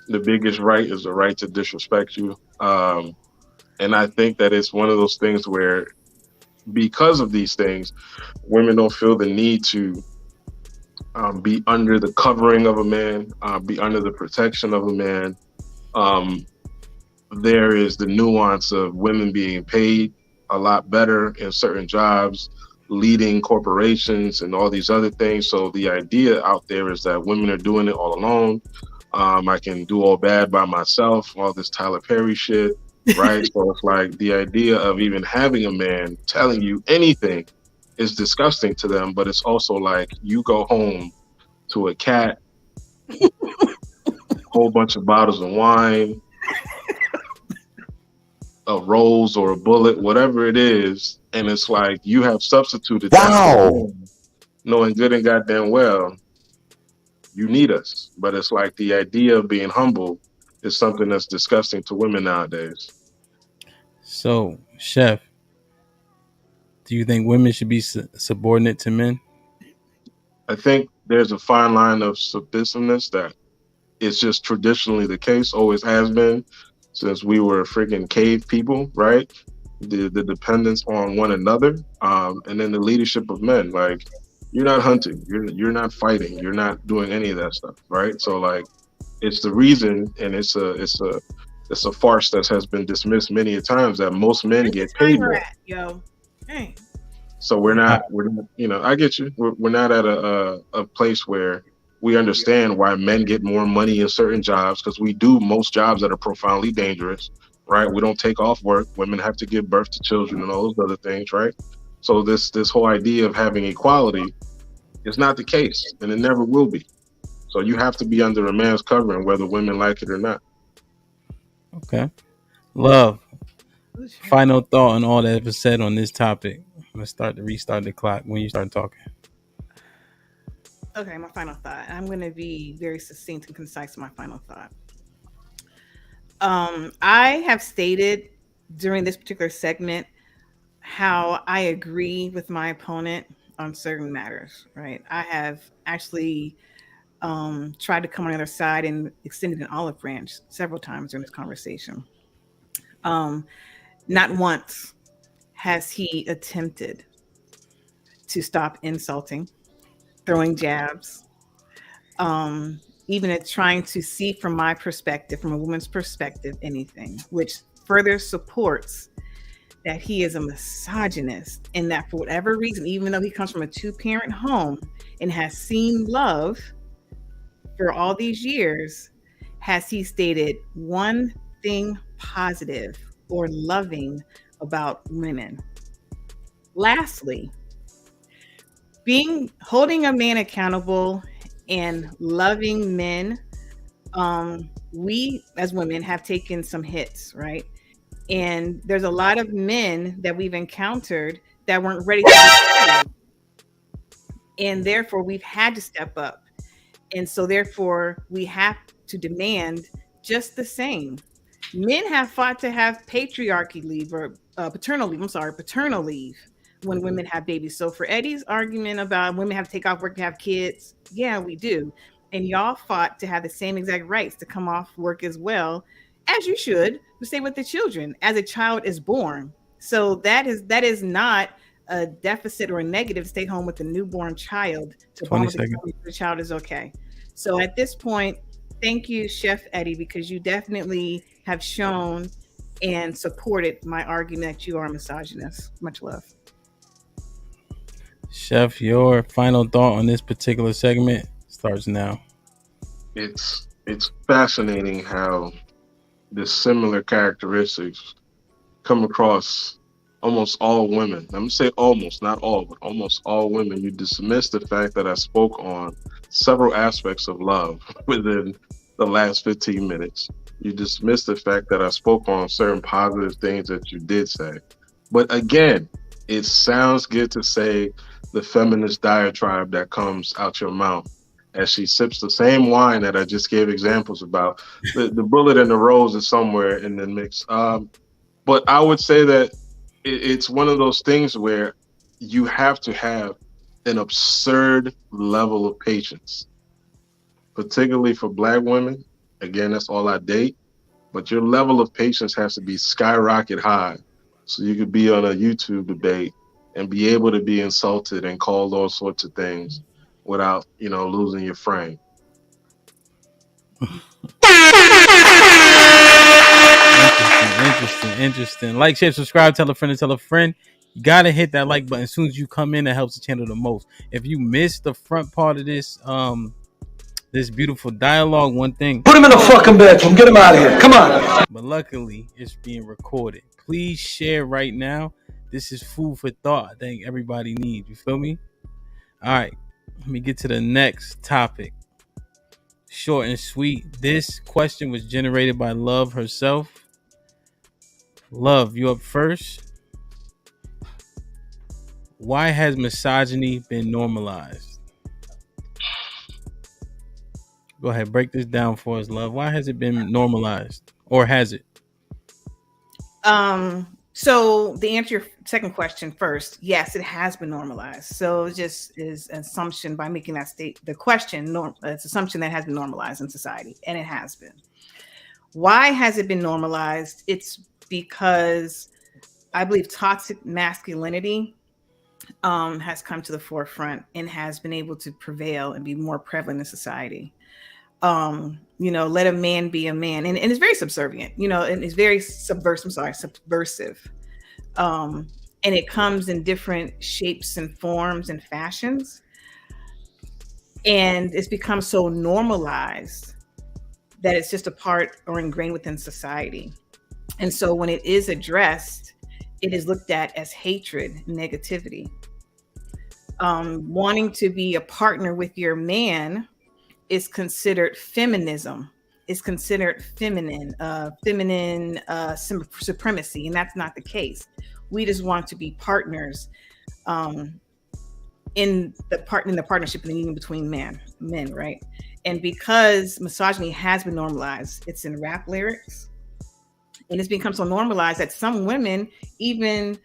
The biggest right is the right to disrespect you. And I think that it's one of those things where, because of these things, women don't feel the need to be under the covering of a man, be under the protection of a man. There is the nuance of women being paid a lot better in certain jobs, leading corporations and all these other things. So the idea out there is that women are doing it all alone. I can do all bad by myself, all this Tyler Perry shit, right? So it's like the idea of even having a man telling you anything is disgusting to them, but it's also like you go home to a cat, whole bunch of bottles of wine, a rose or a bullet, whatever it is, and it's like you have substituted that for a Wow. man, knowing good and goddamn well you need us. But it's like the idea of being humble is something that's disgusting to women nowadays. So, Chef, do you think women should be subordinate to men? I think there's a fine line of submissiveness that it's just traditionally the case, always has been since we were freaking cave people, right? The dependence on one another, and then the leadership of men. Like you're not hunting, you're not fighting, you're not doing any of that stuff, right? So like it's the reason, and it's a farce that has been dismissed many a times that most men Where's the get paid timer more. at, yo? Dang. So we're not, I get you. We're not at a place where we understand why men get more money in certain jobs because we do most jobs that are profoundly dangerous, right? We don't take off work. Women have to give birth to children and all those other things, right? So this whole idea of having equality is not the case, and it never will be. So you have to be under a man's covering, whether women like it or not. Okay. Love. Final thought on all that was said on this topic. Let's start to restart the clock when you start talking. Okay, my final thought. I'm going to be very succinct and concise in my final thought. I have stated during this particular segment how I agree with my opponent on certain matters, right? I have actually tried to come on the other side and extended an olive branch several times during this conversation. Not once has he attempted to stop insulting, throwing jabs, even at trying to see from my perspective, from a woman's perspective, anything, which further supports that he is a misogynist and that for whatever reason, even though he comes from a two-parent home and has seen love for all these years, has he stated one thing positive or loving about women? Lastly, holding a man accountable and loving men, we as women have taken some hits, right? And there's a lot of men that we've encountered that weren't ready to be supported. And therefore we've had to step up. And so therefore we have to demand just the same. Men have fought to have patriarchy leave or paternal leave. I'm sorry, paternal leave when women have babies. So for Eddie's argument about women have to take off work to have kids, yeah, we do. And y'all fought to have the same exact rights to come off work as well, as you should, to stay with the children as a child is born. So that is not a deficit or a negative to stay home with a newborn child to 20 bond with seconds. the child is okay. So at this point, thank you, Chef Eddie, because you definitely have shown and supported my argument that you are a misogynist. Much love. Chef, your final thought on this particular segment starts now. It's fascinating how the similar characteristics come across almost all women. I'm gonna say almost, not all, but almost all women. You dismiss the fact that I spoke on several aspects of love within the last 15 minutes. You dismiss the fact that I spoke on certain positive things that you did say. But again, it sounds good to say the feminist diatribe that comes out your mouth as she sips the same wine that I just gave examples about. The bullet and the rose is somewhere in the mix. But I would say that it's one of those things where you have to have an absurd level of patience, particularly for Black women. Again, that's all I date. But your level of patience has to be skyrocket high so you could be on a YouTube debate and be able to be insulted and called all sorts of things without, losing your frame. Interesting. Like, share, subscribe, tell a friend, and tell a friend. You gotta hit that like button as soon as you come in. That helps the channel the most. If you missed the front part of this beautiful dialogue, one thing, put him in the fucking bedroom. Get him out of here. Come on. but luckily it's being recorded. Please share right now. This is food for thought. I think everybody needs. You feel me? All right. Let me get to the next topic. Short and sweet. This question was generated by Love herself. Love, you up first. Why has misogyny been normalized? Go ahead, break this down for us, Love. Why has it been normalized, or has it? So the answer your second question first, yes, it has been normalized. So it just is an assumption by making that state the question. It's assumption that has been normalized in society, and it has been. Why has it been normalized? It's because I believe toxic masculinity has come to the forefront and has been able to prevail and be more prevalent in society. Let a man be a man, and it's very subservient, and it's very subversive. And it comes in different shapes and forms and fashions, and it's become so normalized that it's just a part or ingrained within society. And so when it is addressed, it is looked at as hatred, negativity. Wanting to be a partner with your man is considered feminism. Is considered feminine supremacy, and that's not the case. We just want to be partners in the partnership and the union between men, right? And because misogyny has been normalized, it's in rap lyrics, and it's become so normalized that some women even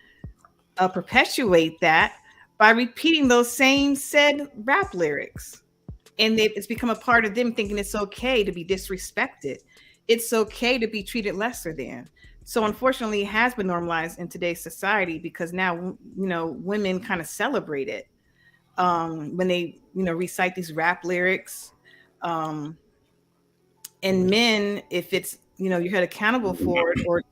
perpetuate that by repeating those same said rap lyrics. And it's become a part of them thinking it's okay to be disrespected. It's okay to be treated lesser than. So unfortunately, it has been normalized in today's society because now, women kind of celebrate it when they, recite these rap lyrics. And men, if it's, you're held accountable for it or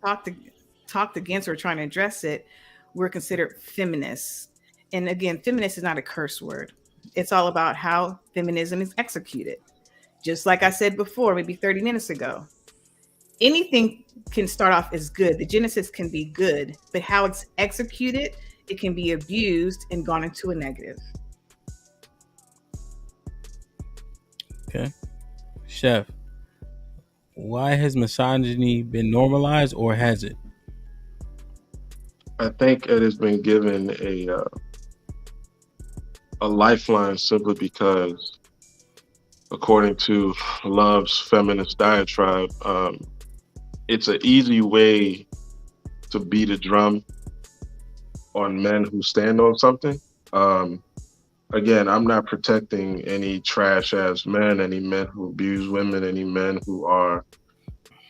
talked against or trying to address it, we're considered feminists. And again, feminist is not a curse word. It's all about how feminism is executed. Just like I said before, maybe 30 minutes ago, anything can start off as good. The genesis can be good, but how it's executed, it can be abused and gone into a negative. Okay. Chef, why has misogyny been normalized, or has it? I think it has been given a lifeline simply because, according to Love's feminist diatribe, it's an easy way to beat a drum on men who stand on something. Again, I'm not protecting any trash ass men, any men who abuse women, any men who are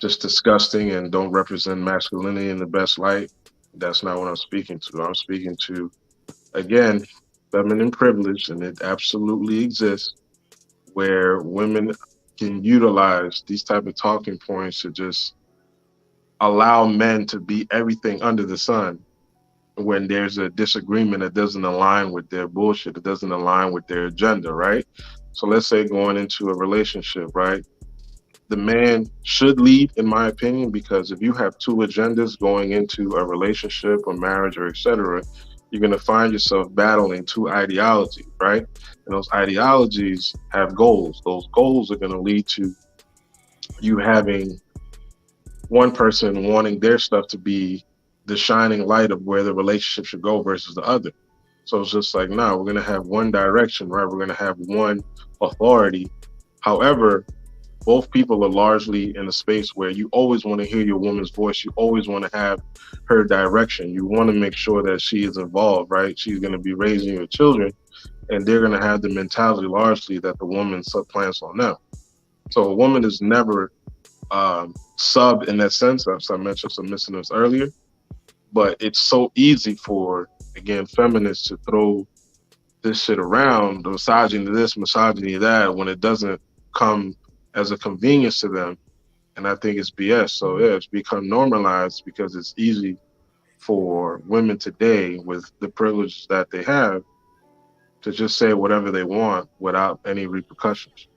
just disgusting and don't represent masculinity in the best light. That's not what I'm speaking to. I'm speaking to, again, feminine privilege, and it absolutely exists, where women can utilize these type of talking points to just allow men to be everything under the sun when there's a disagreement that doesn't align with their bullshit, it doesn't align with their agenda, right? So let's say going into a relationship, right? The man should lead, in my opinion, because if you have two agendas going into a relationship or marriage or etc., you're going to find yourself battling two ideologies, right? And those ideologies have goals. Those goals are going to lead to you having one person wanting their stuff to be the shining light of where the relationship should go versus the other. So it's just like, we're going to have one direction, right? We're going to have one authority. However, both people are largely in a space where you always want to hear your woman's voice. You always want to have her direction. You want to make sure that she is involved, right? She's going to be raising your children, and they're going to have the mentality largely that the woman supplants on them. So a woman is never sub in that sense. As I mentioned submissiveness earlier, but it's so easy for, again, feminists to throw this shit around, the misogyny this, misogyny that, when it doesn't come as a convenience to them. And I think it's BS. So yeah, it's become normalized because it's easy for women today with the privilege that they have to just say whatever they want without any repercussions.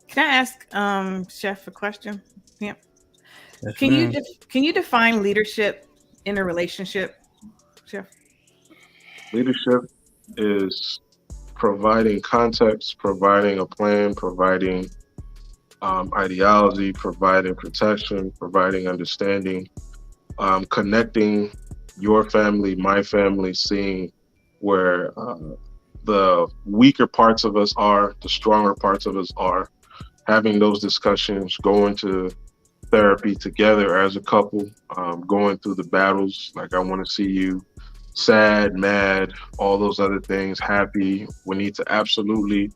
Can I ask Chef a question? Yeah. Yes, Can ma'am. can you define leadership in a relationship, Chef? Leadership is providing context, providing a plan, providing ideology, providing protection, providing understanding, connecting your family, my family, seeing where the weaker parts of us are, the stronger parts of us are, having those discussions, going to therapy together as a couple, going through the battles. Like, I want to see you sad, mad, all those other things, happy. We need to absolutely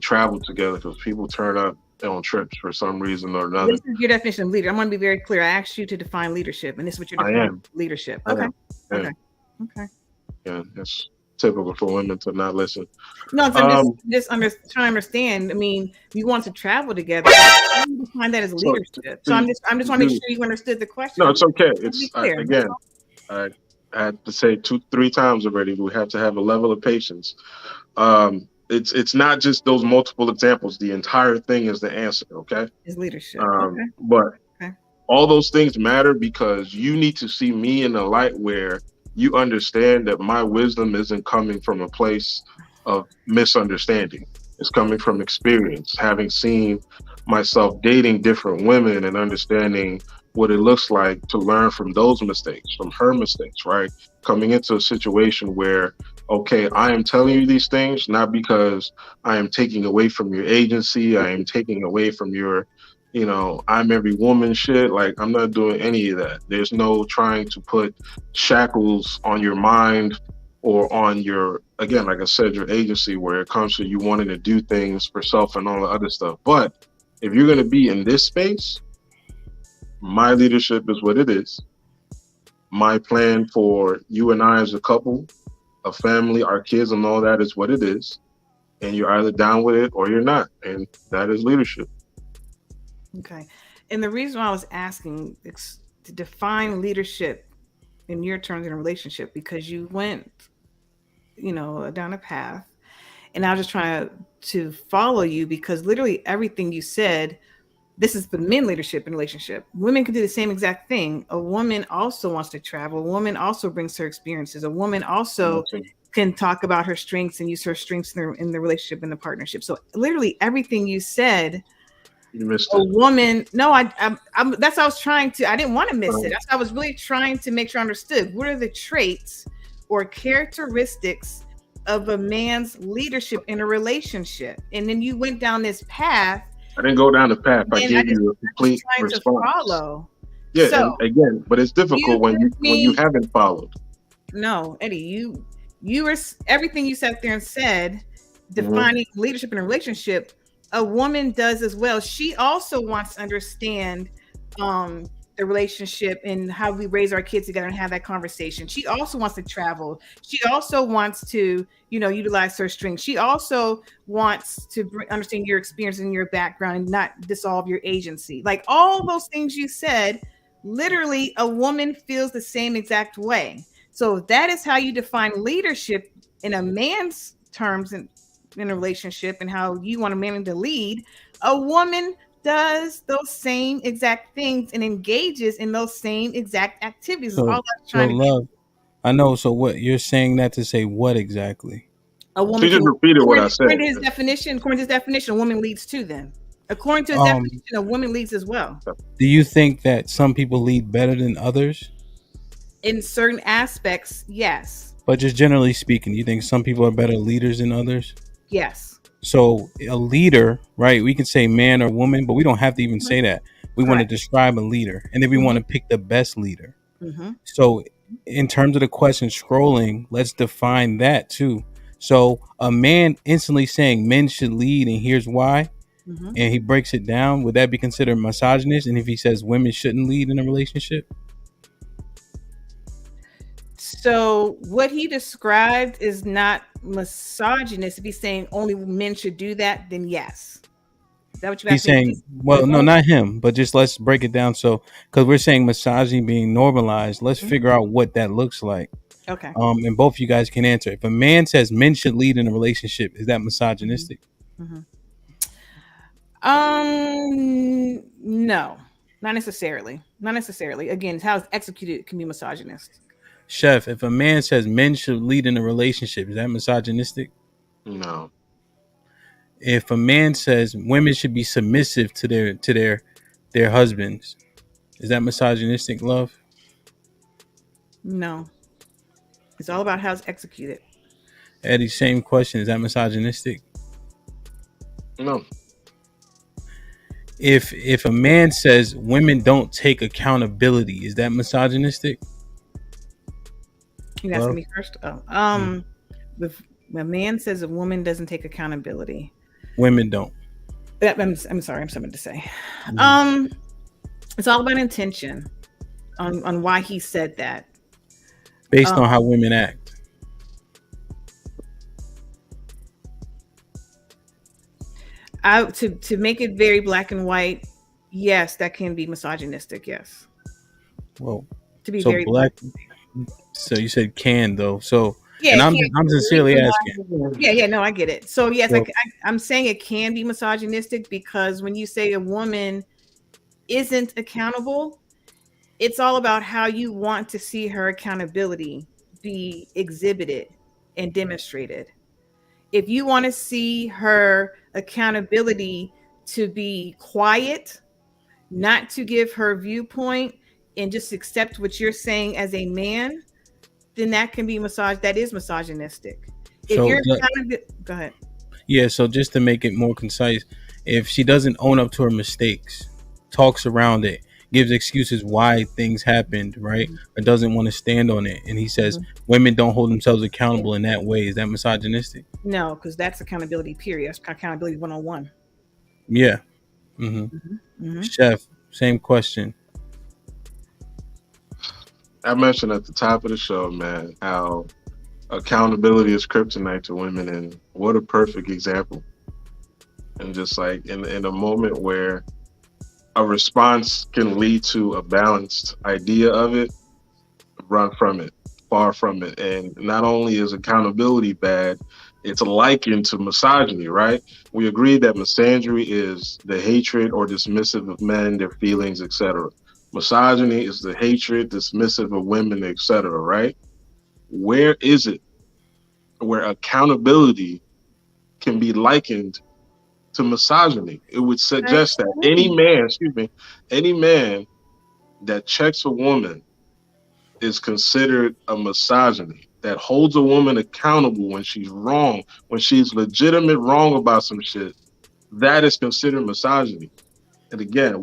travel together, because people turn up on trips for some reason or another. This is your definition of leader. I'm going to be very clear. I asked you to define leadership, and this is what you're I defining am. leadership. I Okay. am. Yeah. Okay. Yeah, it's typical for women to not listen. No, I'm just trying to understand. I mean, you want to travel together. How do you define that as leadership? So I'm just want to make sure you understood the question. No, it's okay. It's It's again, I had to say 2-3 times already. We have to have a level of patience. It's not just those multiple examples. The entire thing is the answer. Okay. Is leadership. But all those things matter, because you need to see me in a light where you understand that my wisdom isn't coming from a place of misunderstanding. It's coming from experience, having seen myself dating different women and understanding what it looks like to learn from those mistakes, from her mistakes, right? Coming into a situation where, okay, I am telling you these things not because I am taking away from your agency, I am taking away from your, I'm every woman shit. Like, I'm not doing any of that. There's no trying to put shackles on your mind or on your, again, like I said, your agency, where it comes to you wanting to do things for self and all the other stuff. But if you're going to be in this space, my leadership is what it is. My plan for you and I as a couple, a family, our kids and all that is what it is. And you're either down with it or you're not. And that is leadership. Okay. And the reason why I was asking is to define leadership in your terms in a relationship, because you went, down a path, and I was just trying to follow you, because literally everything you said, this is the men leadership in relationship. Women can do the same exact thing. A woman also wants to travel. A woman also brings her experiences. A woman also can talk about her strengths and use her strengths in the relationship and the partnership. So literally everything you said, you missed a woman. No, I'm that's what I was trying to. I didn't want to miss it. That's what I was really trying to make sure I understood. What are the traits or characteristics of a man's leadership in a relationship? And then you went down this path. I didn't go down the path. I gave you a complete response. Follow. Yeah, so, and again, but it's difficult when you haven't followed. No, Eddie, you were everything you sat there and said, defining leadership in a relationship. A woman does as well. She also wants to understand the relationship and how we raise our kids together and have that conversation. She also wants to travel. She also wants to, utilize her strengths. She also wants to understand your experience and your background and not dissolve your agency. Like all those things you said, literally a woman feels the same exact way. So that is how you define leadership in a man's terms and in a relationship, and how you want a man to lead. A woman does those same exact things and engages in those same exact activities. So, all I'm trying to love. I know. So what you're saying that to say what exactly? A woman. She just repeated what I said. According to his definition, a woman leads too. Then, according to his definition, a woman leads as well. Do you think that some people lead better than others? In certain aspects, yes. But just generally speaking, you think some people are better leaders than others? Yes. So a leader, right? We can say man or woman, but we don't have to even say that. We want to describe a leader, and then we want to pick the best leader. So in terms of the question scrolling, let's define that too. So a man instantly saying men should lead, and here's why, and he breaks it down, would that be considered misogynist? And if he says women shouldn't lead in a relationship? So what he described is not misogynist. If he's saying only men should do that, then yes. Is that what you're saying? Well, no, not him, but just let's break it down. So, because we're saying misogyny being normalized, let's figure out what that looks like. Okay. And both of you guys can answer. If a man says men should lead in a relationship, is that misogynistic? No, not necessarily. Not necessarily. Again, how it's executed can be misogynist. Chef, if a man says men should lead in a relationship, is that misogynistic? No. if a man says women should be submissive to their husbands, is that misogynistic, Love? No, it's all about how it's executed. Eddie, same question. Is that misogynistic? No. If a man says women don't take accountability, is that misogynistic? You asking me first? Oh, if a man says a woman doesn't take accountability, women don't. I'm sorry, I'm something to say. It's all about intention on why he said that. Based on how women act. To make it very black and white, yes, that can be misogynistic. Yes. Well, to be so very black. So you said can though. So yeah, and I'm sincerely asking. Yeah, no, I get it. So yes, well, I'm saying it can be misogynistic because when you say a woman isn't accountable, it's all about how you want to see her accountability be exhibited and demonstrated. If you want to see her accountability to be quiet, not to give her viewpoint and just accept what you're saying as a man, then that can be that is misogynistic. If so you're go ahead. Yeah, so just to make it more concise, if she doesn't own up to her mistakes, talks around it, gives excuses why things happened, right? Or doesn't want to stand on it, and he says women don't hold themselves accountable in that way, is that misogynistic? No, because that's accountability, period. That's accountability 101. Yeah. Chef, same question. I mentioned at the top of the show, man, how accountability is kryptonite to women, and what a perfect example. And just like in a moment where a response can lead to a balanced idea of it, run from it, far from it. And not only is accountability bad, it's likened to misogyny, right? We agreed that misandry is the hatred or dismissive of men, their feelings, etc. Misogyny is the hatred, dismissive of women, etc., right? Where is it where accountability can be likened to misogyny? It would suggest that any man that checks a woman is considered a misogyny, that holds a woman accountable when she's wrong, when she's legitimate wrong about some shit. That is considered misogyny. And again,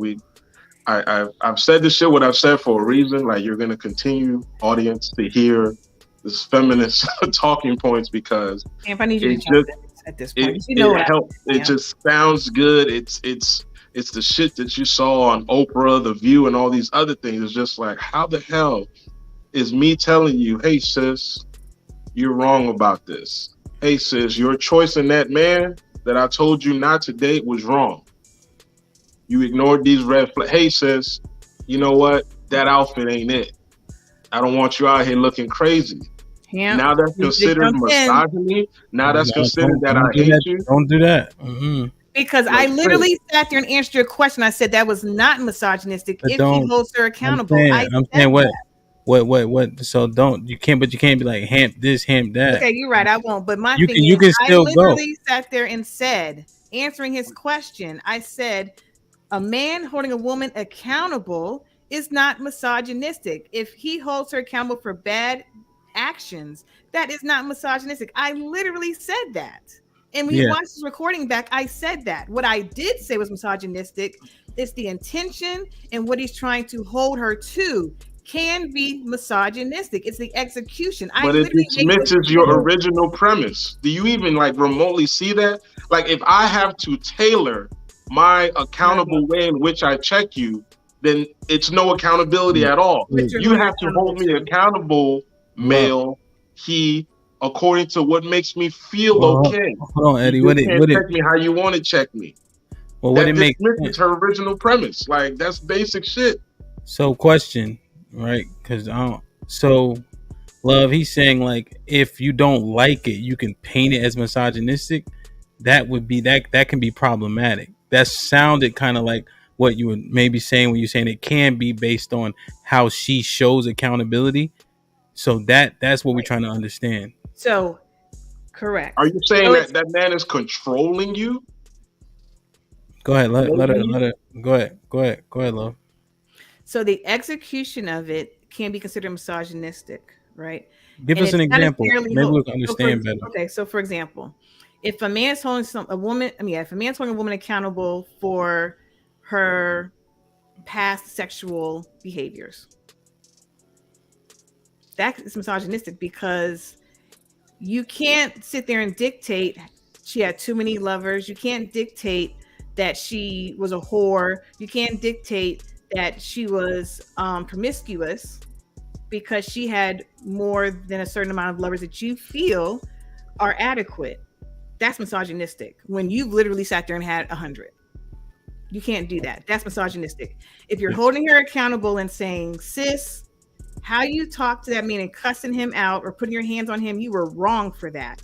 I've said this shit what I've said for a reason. Like, you're gonna continue, audience, to hear this feminist talking points because I need you to jump at this point. It just sounds good. It's the shit that you saw on Oprah, The View, and all these other things. It's just like, how the hell is me telling you, hey sis, you're wrong about this. Hey sis, your choice in that man that I told you not to date was wrong. You ignored these red flags. Hey sis, you know what? That outfit ain't it. I don't want you out here looking crazy. Yeah. Now that's considered misogyny. Now that's considered that I hate you. Don't do that. Because I literally sat there and answered your question. I said that was not misogynistic if he holds her accountable. I'm saying what? So you can't be like hamp this, hamp that. Okay, you're right. I won't. But my thing is, I literally sat there and said, answering his question, I said, a man holding a woman accountable is not misogynistic. If he holds her accountable for bad actions, that is not misogynistic. I literally said that. And when you watch this recording back, I said that. What I did say was misogynistic. It's the intention and what he's trying to hold her to can be misogynistic. It's the execution. But it dismisses your original premise. Do you even like remotely see that? Like, if I have to tailor my accountable way in which I check you, then it's no accountability at all. You have to hold me accountable, male, he, according to what makes me feel okay. Hold on, Eddie. You can't check me how you want to check me. Well, what it makes dismisses her original premise. Like, that's basic shit. So, question, right? Because Love, he's saying like, if you don't like it, you can paint it as misogynistic. That would be that can be problematic. That sounded kind of like what you were maybe saying when you're saying it can be based on how she shows accountability. So that's what we're trying to understand. So Correct. Are you saying So that it's that man is controlling you? Go ahead. Let her. Maybe. Let her. Go ahead. Go ahead. Go ahead, love. so the execution of it can be considered misogynistic, right? Give And us an it's not example. necessarily Maybe we can so for, understand better. okay. So for example, if a man's holding a woman, I mean, if a man's holding a woman accountable for her past sexual behaviors, that is misogynistic because you can't sit there and dictate she had too many lovers. You can't dictate that she was a whore. You can't dictate that she was promiscuous because she had more than a certain amount of lovers that you feel are adequate. That's misogynistic when you've literally sat there and had 100. You can't do that. That's misogynistic. If you're holding her accountable and saying, sis, how you talk to that man and cussing him out or putting your hands on him, you were wrong for that.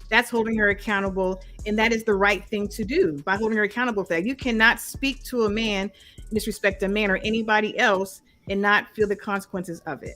That's holding her accountable, and that is the right thing to do by holding her accountable for that. You cannot speak to a man, disrespect a man or anybody else, and not feel the consequences of it.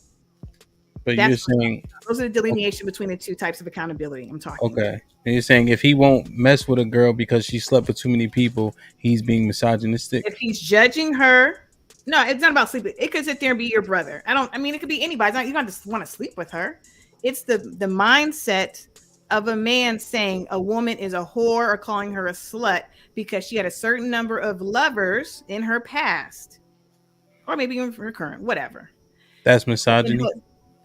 But That's you're saying, those are the delineation between the two types of accountability I'm talking about. okay. And you're saying if he won't mess with a girl because she slept with too many people, he's being misogynistic. If he's judging her, no, it's not about sleeping. It could sit there and be your brother. I mean, it could be anybody. It's not, you don't just want to sleep with her. It's the mindset of a man saying a woman is a whore or calling her a slut because she had a certain number of lovers in her past, or maybe even her current, whatever. That's misogyny.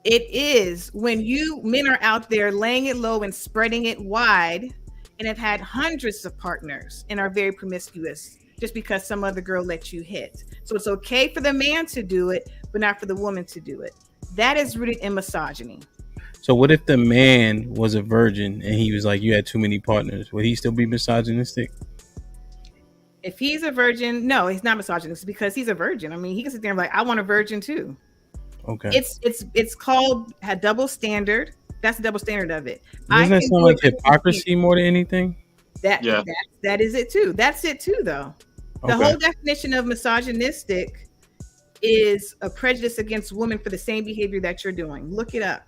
It is when you men are out there laying it low and spreading it wide and have had hundreds of partners and are very promiscuous just because some other girl let you hit. So it's okay for the man to do it, but not for the woman to do it. That is rooted in misogyny. So what if the man was a virgin and he was like, you had too many partners? Would he still be misogynistic? If he's a virgin, no, he's not misogynistic because he's a virgin. I mean, he can sit there and be like, I want a virgin too. Okay. It's called a double standard. That's the double standard of it. Doesn't that sound like hypocrisy more than anything? That is it too. That's it too, though. The whole definition of misogynistic is a prejudice against women for the same behavior that you're doing. Look it up.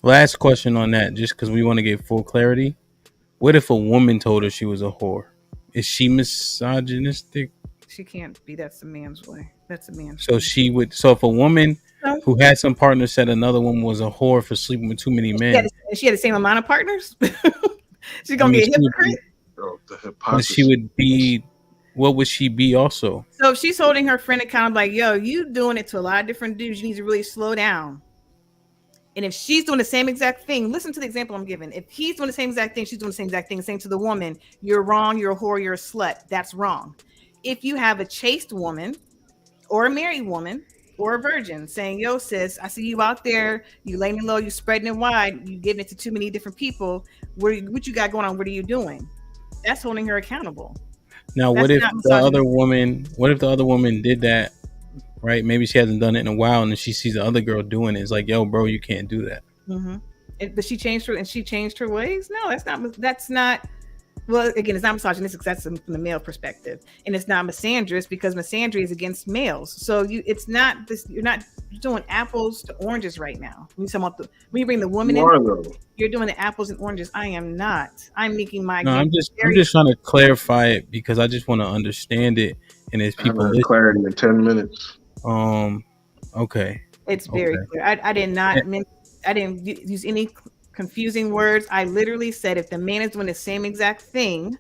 Last question on that, just because we want to get full clarity. What if a woman told her she was a whore? Is she misogynistic? She can't be. That's a man's way. That's a man's So way. she would. So if a woman who had some partners said another woman was a whore for sleeping with too many men, she had the same amount of partners. She's gonna be a hypocrite. The hypocrisy. She would be. What would she be also? So if she's holding her friend accountable, like, yo, you doing it to a lot of different dudes, you need to really slow down. And if she's doing the same exact thing, listen to the example I'm giving. If he's doing the same exact thing, she's doing the same exact thing, saying to the woman, you're wrong, you're a whore, you're a slut. That's wrong. If you have a chaste woman or a married woman or a virgin saying, yo, sis, I see you out there, you laying it low, you spreading it wide, you giving it to too many different people. What you got going on? What are you doing? That's holding her accountable. Now, what if the other woman did that, right? Maybe she hasn't done it in a while, and then she sees the other girl doing it. It's like, yo, bro, you can't do that. Mm-hmm. But she changed her ways? No, that's not. Well, again, it's not misogynistic. That's from the male perspective, and it's not misandrist because misandry is against males. So it's not this. You're not doing apples to oranges right now. When you bring the woman in, you're doing the apples and oranges. I am not. I'm making my. No, I'm just trying to clarify it because I just want to understand it, and as people clarity in 10 minutes. Okay. It's very clear. I did not. I didn't use any confusing words. I literally said if the man is doing the same exact thing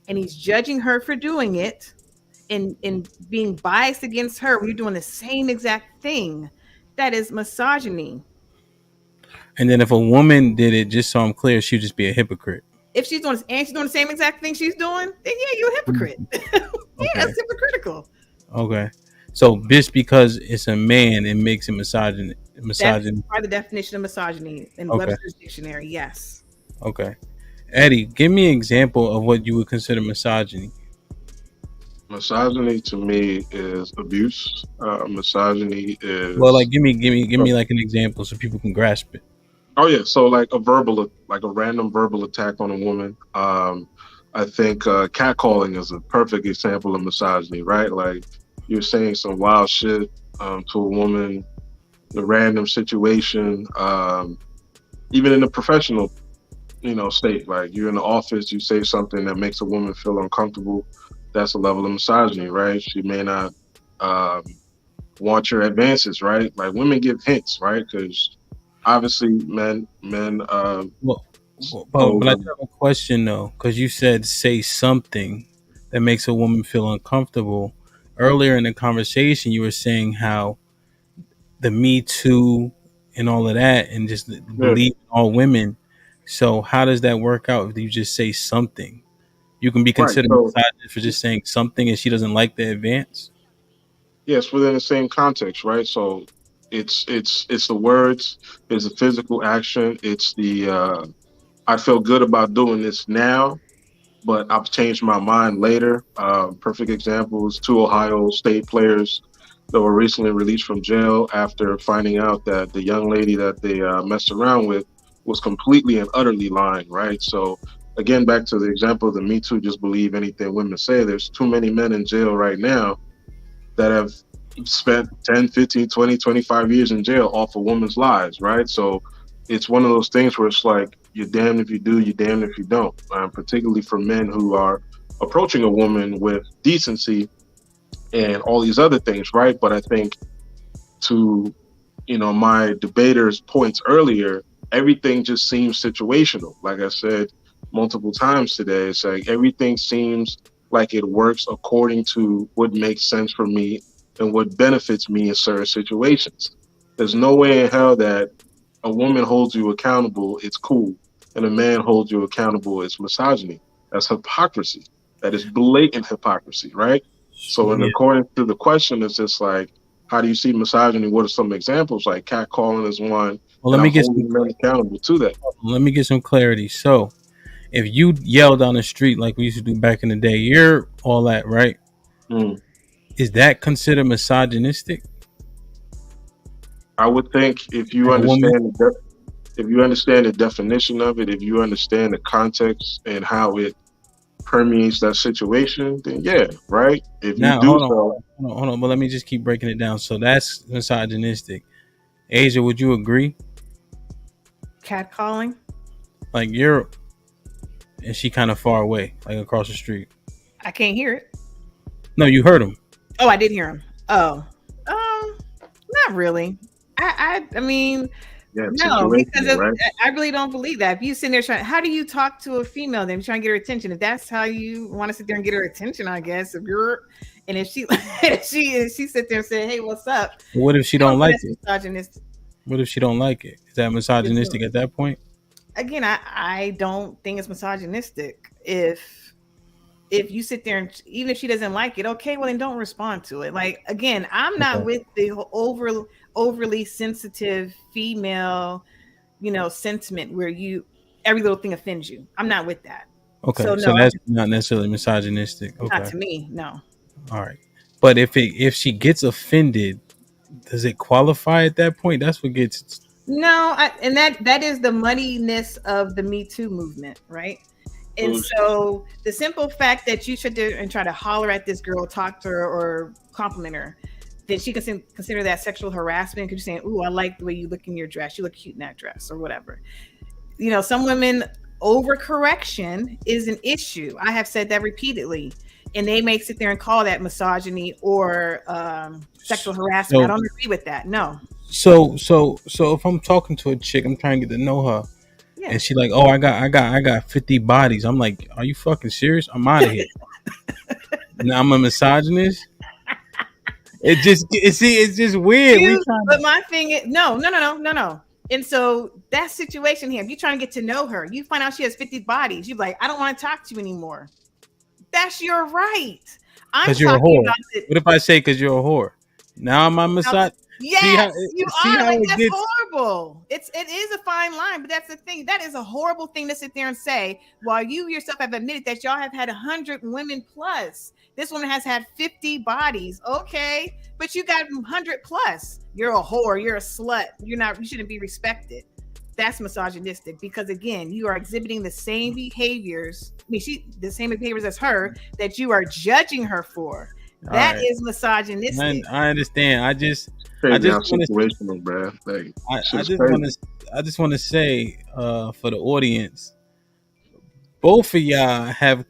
and he's judging her for doing it and being biased against her when you're doing the same exact thing, that is misogyny. And then if a woman did it, just so I'm clear, she'd just be a hypocrite. If she's doing the same exact thing she's doing, then yeah, you're a hypocrite. Yeah, that's hypocritical. Okay. So just because it's a man, it makes it misogyny. That's part of the definition of misogyny in Webster's dictionary. Yes. Okay. Eddie, give me an example of what you would consider misogyny. Misogyny to me is abuse. Misogyny is give me like an example so people can grasp it. Oh yeah, so like a random verbal attack on a woman. I think catcalling is a perfect example of misogyny, right? Like you're saying some wild shit to a woman, the random situation, even in a professional, state. Like you're in the office, you say something that makes a woman feel uncomfortable. That's a level of misogyny, right? She may not um, want your advances, right? Like women give hints, right? Because obviously men Well, but hold I do have a question though, because you said say something that makes a woman feel uncomfortable. Earlier in the conversation, you were saying how the Me Too and all of that, and just yeah, believe in all women. So how does that work out if you just say something? You can be right. considered So misogynist for just saying something, and she doesn't like the advance. yes, within the same context, right? So it's the words, it's the physical action, it's the I feel good about doing this now, but I've changed my mind later. Perfect examples: two Ohio State players that were recently released from jail after finding out that the young lady that they messed around with was completely and utterly lying. Right. So again, back to the example of the Me Too, just believe anything women say. There's too many men in jail right now that have spent 10, 15, 20, 25 years in jail off a woman's lies, right? So it's one of those things where it's like, you're damned if you do, you're damned if you don't, particularly for men who are approaching a woman with decency and all these other things, right? But I think to my debater's points earlier, everything just seems situational. Like I said multiple times today, it's like everything seems like it works according to what makes sense for me and what benefits me in certain situations. There's no way in hell that a woman holds you accountable, it's cool, and a man holds you accountable, it's misogyny. That's hypocrisy. That is blatant hypocrisy, right? So, in Yeah. according to the question, it's just like, how do you see misogyny? What are some examples? Like catcalling is one, Well, and I'm holding men accountable to that. let me get some clarity. So, if you yell down the street like we used to do back in the day, you're all that, right? Mm. Is that considered misogynistic? I would think if you Like a woman? if you understand the definition of it, if you understand the context and how it permeates that situation, then yeah, right. If you Now, do hold on, so, hold on. But let me just keep breaking it down. So that's misogynistic. Asia, would you agree? Catcalling. Like you're, and she kind of far away, like across the street. I can't hear it. No, you heard him. Oh, I did hear him. Oh, not really. I mean, yeah, no, because situational, right? I really don't believe that. If you sitting there trying, how do you talk to a female? Then trying to get her attention. If that's how you want to sit there and get her attention, I guess. If she if she sit there and say, "Hey, what's up?" What if she I don't don't think like that's it? misogynistic. What if she don't like it? Is that misogynistic at that point? Again, I don't think it's misogynistic. If you sit there and even if she doesn't like it, okay, well then don't respond to it. Like again, I'm not Okay. with the overly sensitive female, sentiment where every little thing offends you. I'm not with that. Okay, So so no, that's not necessarily misogynistic. not Okay, to me. No, all right. But if she gets offended, does it qualify at that point? That's what gets. no, and that is the muddiness of the Me Too movement, right? And Boost. so the simple fact that you should do and try to holler at this girl, talk to her, or compliment her, then she can consider that sexual harassment because you're saying, "Ooh, I like the way you look in your dress. You look cute in that dress," or whatever. Some women overcorrection is an issue. I have said that repeatedly, and they may sit there and call that misogyny or sexual harassment. I So don't agree with that. No. so if I'm talking to a chick, I'm trying to get to know her, Yeah. and she like, oh, I got 50 bodies. I'm like, are you fucking serious? I'm out of here. Now I'm a misogynist. It's just weird. But my thing is, no. And so that situation here, if you're trying to get to know her, you find out she has 50 bodies. You're like, I don't want to talk to you anymore. That's your right. I'm Because you're a talking whore. about it. What if I say because you're a whore? Now I'm a misogynist. Yes, you see are. how Like it that's gets. horrible. It is a fine line, but that's the thing. That is a horrible thing to sit there and say while you yourself have admitted that y'all have had 100 women plus. This woman has had 50 bodies. Okay, but you got 100 plus. You're a whore. You're a slut. You shouldn't be respected. That's misogynistic because again, you are exhibiting the same behaviors. The same behaviors as her that you are judging her for. That is misogynistic. I understand. I just Crazy how want to. situational, bro. Like I shit's just crazy. want to. I just want to say for the audience, both of y'all have.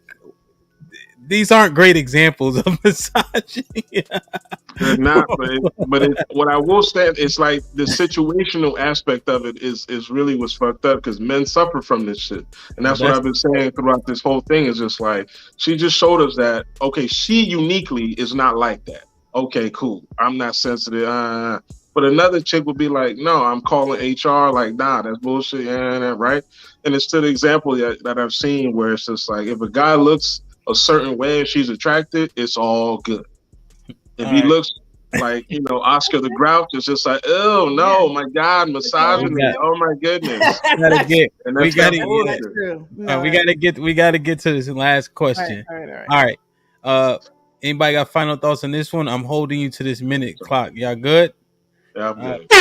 These aren't great examples of misogyny. They're not, what I will say is like the situational aspect of it is really what's fucked up because men suffer from this shit, and that's what That's I've been saying throughout this whole thing. Is just like she just showed us that okay, she uniquely is not like that. Okay, cool. I'm not sensitive. But another chick would be like, no, I'm calling HR. Like, nah, that's bullshit. Right? And it's to the example that I've seen where it's just like if a guy looks a certain way and she's attracted, it's all good. If all he right. looks like, Oscar the Grouch, it's just like, oh no, my God, misogyny. Oh my goodness. Gotta get. And We that's that gotta. bullshit. That's true. We gotta get. We gotta get to this last question. All right. All right. Anybody got final thoughts on this one? I'm holding you to this minute clock. Y'all good? Yeah, I'm good.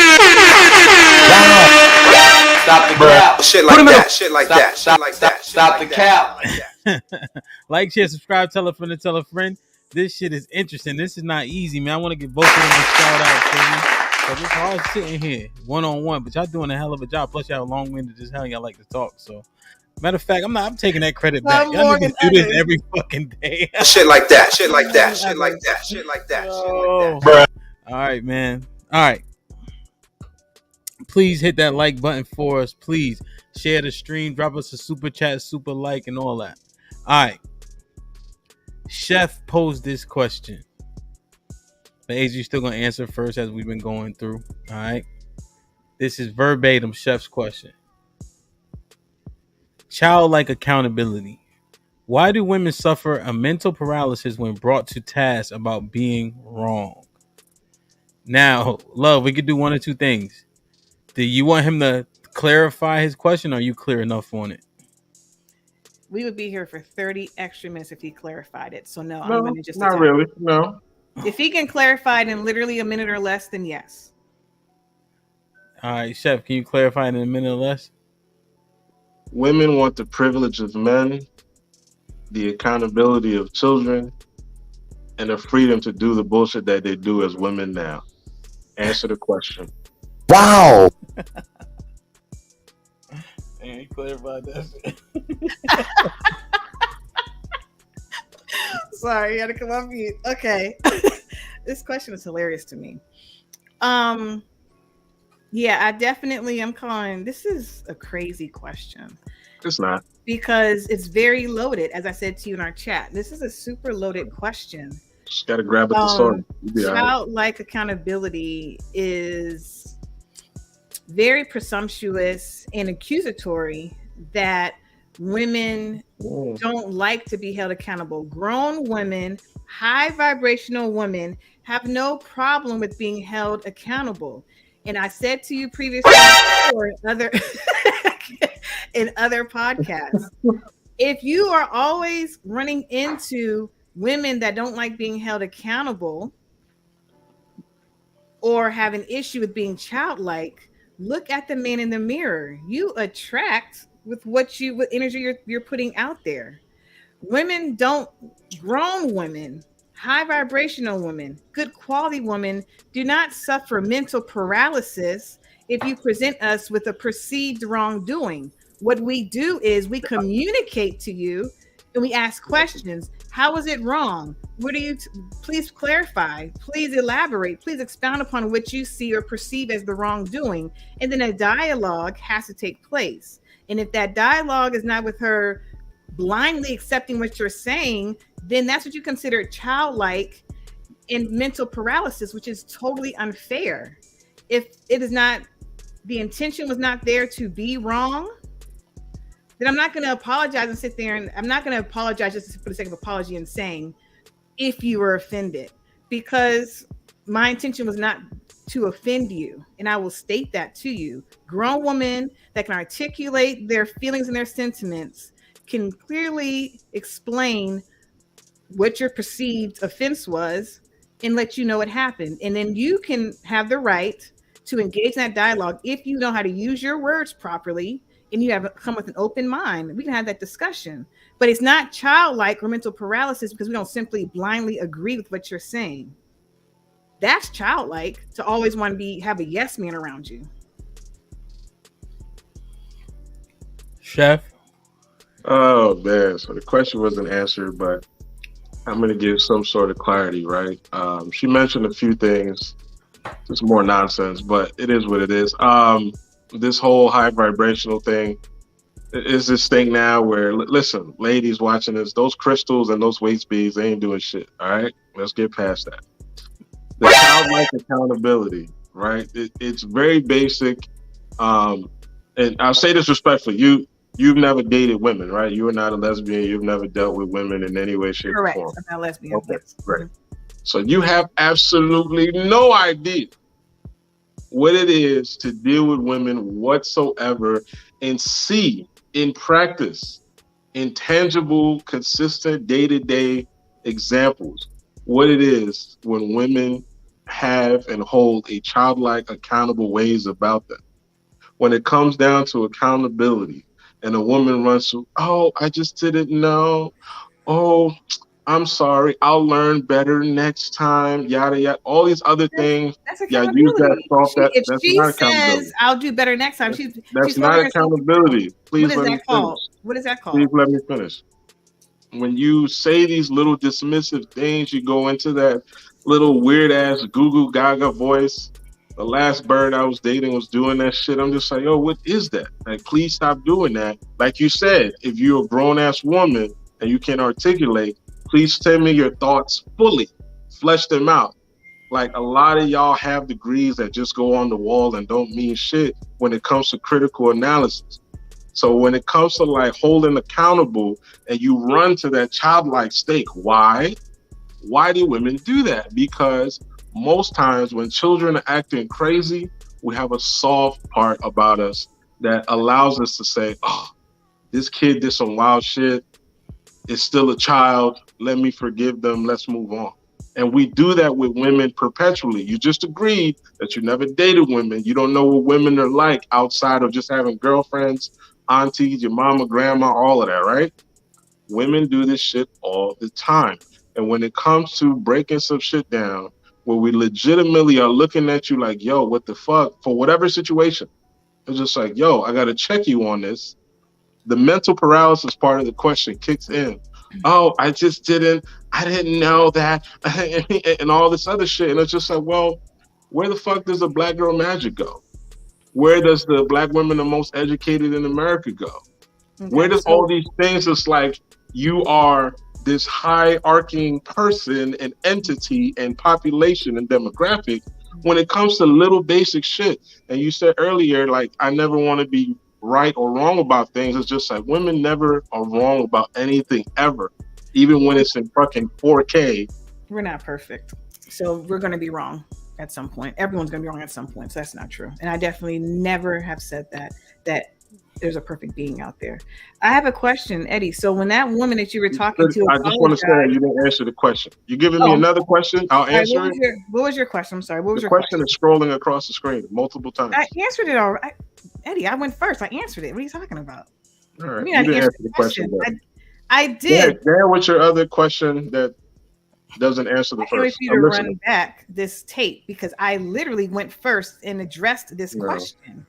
Stop the cap. Shit like that. Shit like that. Shit like that. Stop the cap. Like, share, subscribe, tell a friend to tell a friend. This shit is interesting. This is not easy, man. I want to give both of them a shout out to me. But it's hard sitting here one on one, but y'all doing a hell of a job. Plus, y'all long winded as hell. Y'all like to talk. So, matter of fact, I'm taking that credit back. Y'all niggas do this every fucking day. Shit like that. Shit like that. Shit like that. Shit like that. Oh. All right, man. All right. Please hit that like button for us. Please share the stream. Drop us a super chat, super like, and all that. All right. Chef posed this question. But AJ, you still gonna answer first as we've been going through. All right. This is verbatim Chef's question. Childlike accountability. Why do women suffer a mental paralysis when brought to task about being wrong? Now, love, we could do one or two things. Do you want him to clarify his question, or are you clear enough on it? We would be here for 30 extra minutes if he clarified it. So no, I'm No, going to just not really. No. If he can clarify it in literally a minute or less, then yes. All right, Chef, can you clarify it in a minute or less? Women want the privilege of men, the accountability of children, and the freedom to do the bullshit that they do as women now. Answer the question. Wow. Man, you clarified that. Sorry, you had to come off mute. Okay. This question is hilarious to me. Yeah, I definitely am calling. This is a crazy question. It's not. Because it's very loaded, as I said to you in our chat. This is a super loaded question. Just got to grab at the sword. Childlike accountability is very presumptuous and accusatory that women don't like to be held accountable. Grown women, high vibrational women, have no problem with being held accountable. And I said to you previously or in other podcasts, if you are always running into women that don't like being held accountable or have an issue with being childlike, look at the man in the mirror. You attract with what energy you're putting out there. Grown women, high vibrational women, good quality women do not suffer mental paralysis if you present us with a perceived wrongdoing. What we do is we communicate to you and we ask questions. How is it wrong? What do you please clarify? Please elaborate. Please expound upon what you see or perceive as the wrongdoing. And then a dialogue has to take place. And if that dialogue is not with her blindly accepting what you're saying, then that's what you consider childlike and mental paralysis, which is totally unfair. If it is not, the intention was not there to be wrong, then I'm not going to apologize and sit there, and I'm not going to apologize just for the sake of apology and saying if you were offended, because my intention was not to offend you, and I will state that to you. Grown women that can articulate their feelings and their sentiments can clearly explain what your perceived offense was and let you know what happened. And then you can have the right to engage in that dialogue if you know how to use your words properly and you have come with an open mind. We can have that discussion. But it's not childlike or mental paralysis because we don't simply blindly agree with what you're saying. That's childlike, to always want to have a yes man around you. Chef, Oh man, so the question wasn't answered, but I'm going to give some sort of clarity, right? She mentioned a few things, just more nonsense, but it is what it is. This whole high vibrational thing is this thing now where, listen, ladies watching this, those crystals and those weight speeds, they ain't doing shit. All right, let's get past that. The childlike accountability, right? It's very basic. Um, and I'll say this respectfully: you've never dated women, right? You are not a lesbian. You've never dealt with women in any way, shape, or Correct. form. I'm not lesbian. Okay, Yes. great. So you have absolutely no idea what it is to deal with women whatsoever and see in practice, in tangible, consistent day to day examples, what it is when women have and hold a childlike, accountable ways about them. When it comes down to accountability, and a woman runs to, oh, I just didn't know. Oh, I'm sorry. I'll learn better next time. Yada yada. All these other things. That's Yeah, use that accountability. soft. If That's she not says accountability. I'll do better next time, That's she's holding not herself accountable. accountability. What Please is let me that finish. called? What is that Please called? let me finish. When you say these little dismissive things, you go into that little weird ass Google Gaga voice. The last bird I was dating was doing that shit. I'm just like, yo, what is that? Like, please stop doing that. Like you said, if you're a grown ass woman and you can articulate, please tell me your thoughts fully, flesh them out. Like a lot of y'all have degrees that just go on the wall and don't mean shit when it comes to critical analysis. So when it comes to like holding accountable and you run to that childlike state, why? Why do women do that? Because most times when children are acting crazy, we have a soft part about us that allows us to say, oh, this kid did some wild shit. It's still a child. Let me forgive them. Let's move on. And we do that with women perpetually. You just agreed that you never dated women. You don't know what women are like outside of just having girlfriends, aunties, your mama, grandma, all of that, right? Women do this shit all the time. And when it comes to breaking some shit down, where we legitimately are looking at you like, yo, what the fuck? For whatever situation, it's just like, yo, I got to check you on this. The mental paralysis part of the question kicks in. Oh, I didn't know that, and all this other shit. And it's just like, well, where the fuck does the black girl magic go? Where does the black women the most educated in America go? Where Okay, does all so these things? It's like you are this high-arcing person and entity and population and demographic when it comes to little basic shit. And you said earlier, like, I never want to be right or wrong about things. It's just like women never are wrong about anything ever, even when it's in fucking 4K. we're not perfect. So we're going to be wrong at some point. Everyone's going to be wrong at some point. So that's not true. And I definitely never have said that there's a perfect being out there. I have a question, Eddie. So when that woman that you were talking to I just want to say you didn't answer the question. You giving me oh, another question? I'll sorry, answer it. what was your question? I'm sorry. What was The your question is scrolling across the screen multiple times. I answered it already. Eddie, I went first. I answered it. What are you talking about? All right. You didn't answer the question. I did. There, what's your other question that doesn't answer the I want first? you I'm to listening. run back this tape because I literally went first and addressed this question.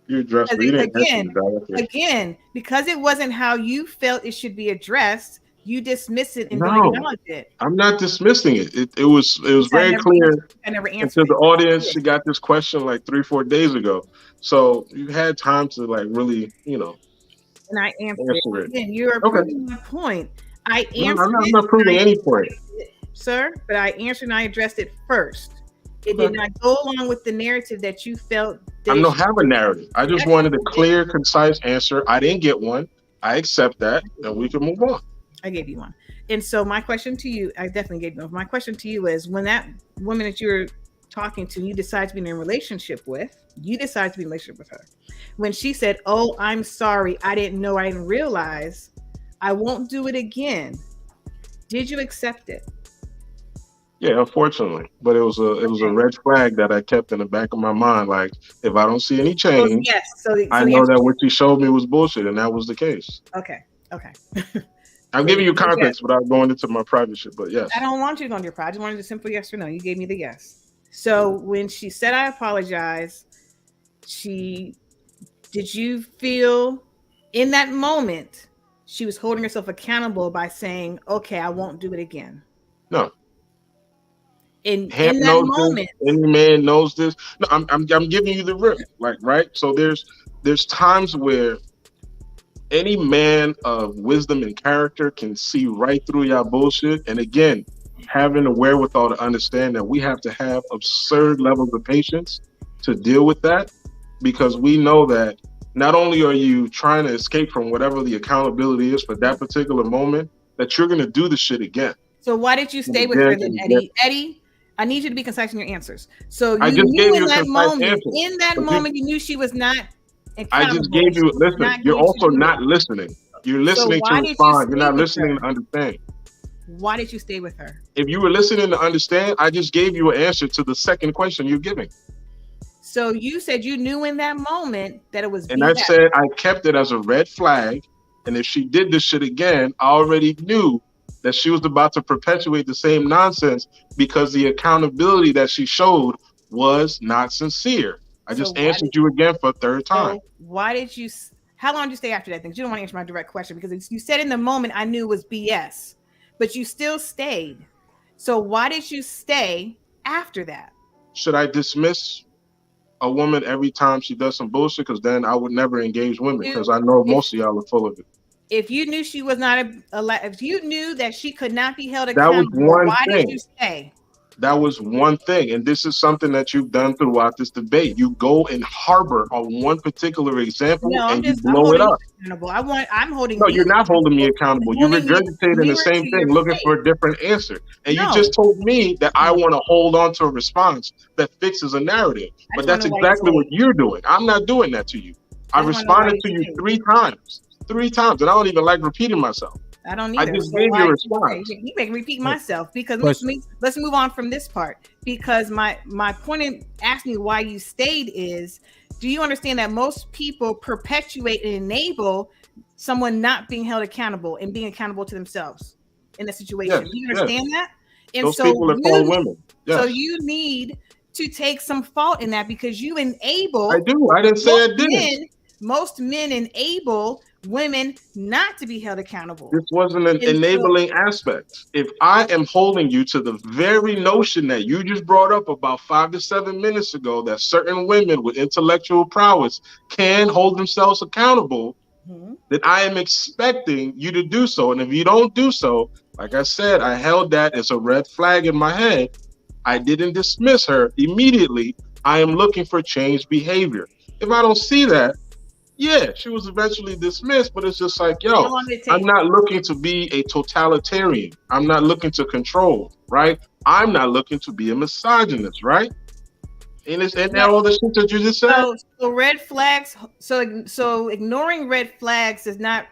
You addressed it. You didn't answer Again, it directly. again, because it wasn't how you felt it should be addressed, you dismiss it and don't No, acknowledge it. I'm not dismissing it. It was very never clear. I never And answered to the it. audience, she got this question like 3-4 days ago. So you had time to like really, And I answered answer it. it. Again, you're Okay. proving my point. I No, answered I'm not proving any point. Sir, but I answered and I addressed it first. It Okay. did not go along with the narrative that you felt. I don't have a narrative. I just Yes, wanted a you did. clear, concise answer. I didn't get one. I accept that, and we can move on. I gave you one. And so my question to you, I definitely gave you one. My question to you is when that woman that you're talking to, you decide to be in a relationship with, her. When she said, oh, I'm sorry, I didn't know, I didn't realize, I won't do it again. Did you accept it? Yeah, unfortunately, but it was a red flag that I kept in the back of my mind. Like, if I don't see any change, yes. So I know that what she showed me was bullshit, and that was the case. Okay. I'm giving you context without going into my private shit, but yes. I don't want you to go into your private. I just wanted a simple yes or no. You gave me the yes. So when she said I apologize, did you feel in that moment she was holding herself accountable by saying, "Okay, I won't do it again." No. In Hamp that knows moment, this. Any man knows this. No, I'm giving you the real, like, right. So there's times where any man of wisdom and character can see right through y'all bullshit. And again, having the wherewithal to understand that we have to have absurd levels of patience to deal with that, because we know that not only are you trying to escape from whatever the accountability is for that particular moment, that you're going to do the shit again. So why did you stay with her then, Eddie? Eddie, I need you to be concise in your answers. So you knew in that moment, you knew she was not accountable. I just gave you, listen, you're also not listening. You're listening to respond. You're not listening to understand. Why did you stay with her? If you were listening to understand, I just gave you an answer to the second question you're giving. So you said you knew in that moment that it was BS. And I said I kept it as a red flag. And if she did this shit again, I already knew that she was about to perpetuate the same nonsense, because the accountability that she showed was not sincere. I just answered you again for a third time. So why did you, how long did you stay after that thing? You don't want to answer my direct question, because you said in the moment I knew it was BS, but you still stayed. So why did you stay after that? Should I dismiss a woman every time she does some bullshit? Because then I would never engage women, because I know most of y'all are full of it. If you knew she was not if you knew that she could not be held accountable, that was one why thing. did you stay? That was one thing. And this is something that you've done throughout this debate. You go and harbor on one particular example and you blow it up. I'm holding No, you're not holding me accountable. You're regurgitating the same thing, looking for a different answer. And you just told me that I want to hold on to a response that fixes a narrative. But that's exactly what you're doing. I'm not doing that to you. I responded to you three times, and I don't even like repeating myself. I don't either. I just gave you a response. You make me repeat myself, because let's move on from this part. Because my point in asking you why you stayed is, do you understand that most people perpetuate and enable someone not being held accountable and being accountable to themselves in a situation? Do you understand that? And those people are called women. Yes. So you need to take some fault in that, because you enable. I do. I didn't say I didn't. Most men enable women not to be held accountable. This wasn't an enabling aspect. If I am holding you to the very notion that you just brought up about 5 to 7 minutes ago, that certain women with intellectual prowess can hold themselves accountable, then I am expecting you to do so. And if you don't do so, like I said, I held that as a red flag in my head. I didn't dismiss her immediately. I am looking for changed behavior. If I don't see that, yeah, she was eventually dismissed, but it's just like, yo, I'm not looking to be a totalitarian. I'm not looking to control, right? I'm not looking to be a misogynist, right? And that all the shit that you just said? So red flags, so ignoring red flags does not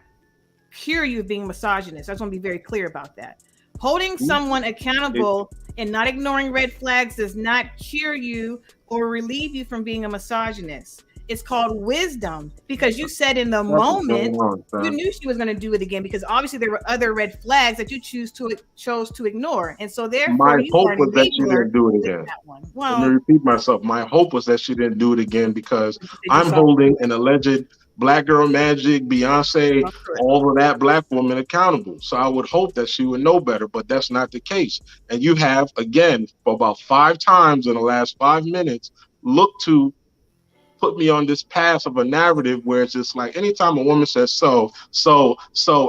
cure you of being misogynist. I just want to be very clear about that. Holding someone accountable and not ignoring red flags does not cure you or relieve you from being a misogynist. It's called wisdom, because you said in the moment you knew she was going to do it again, because obviously there were other red flags that you chose to ignore, and so therefore my hope was that she didn't do it again. Well, let me repeat myself. My hope was that she didn't do it again, because I'm holding an alleged Black Girl Magic, Beyonce, all of that Black woman accountable. So I would hope that she would know better, but that's not the case. And you have, again, for about 5 times in the last 5 minutes, looked to put me on this path of a narrative where it's just like, anytime a woman says so,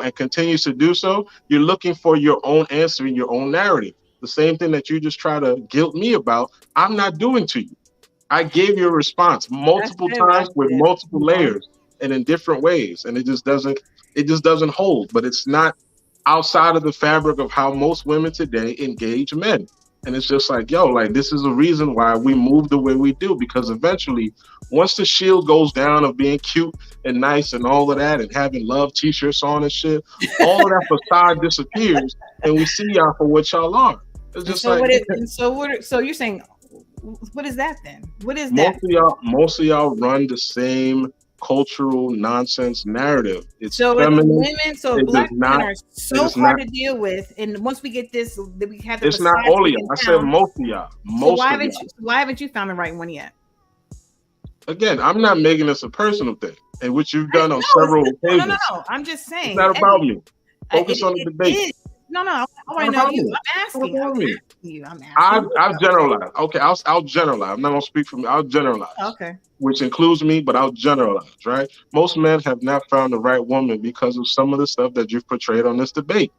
and continues to do so, you're looking for your own answer in your own narrative. The same thing that you just try to guilt me about, I'm not doing to you. I gave you a response multiple times with multiple layers and in different ways, and it just doesn't hold. But it's not outside of the fabric of how most women today engage men. And it's just like, yo, like, this is a reason why we move the way we do, because eventually, once the shield goes down of being cute and nice and all of that, and having love t-shirts on and shit, all of that facade disappears, and we see y'all for what y'all are. It's just so so you're saying, what is that then? What is that? Most of y'all run the same cultural nonsense narrative. It's so feminine. Women, Black women are so hard to deal with, and once we get this, we have. It's not all of y'all. I said most of y'all. Why haven't you found the right one yet? Again, I'm not making this a personal thing. and which you've done on No, several no, no, occasions. no. I'm just It's saying. not about Eddie, me. Focus on the it debate. is. No, I want to Not know about you. me. I'm It's not asking. about me. I'm asking you. I'll generalize. Okay, I'll generalize. I'm not gonna speak for me. I'll generalize, Okay. which includes me, but I'll generalize. Right? Most men have not found the right woman because of some of the stuff that you've portrayed on this debate.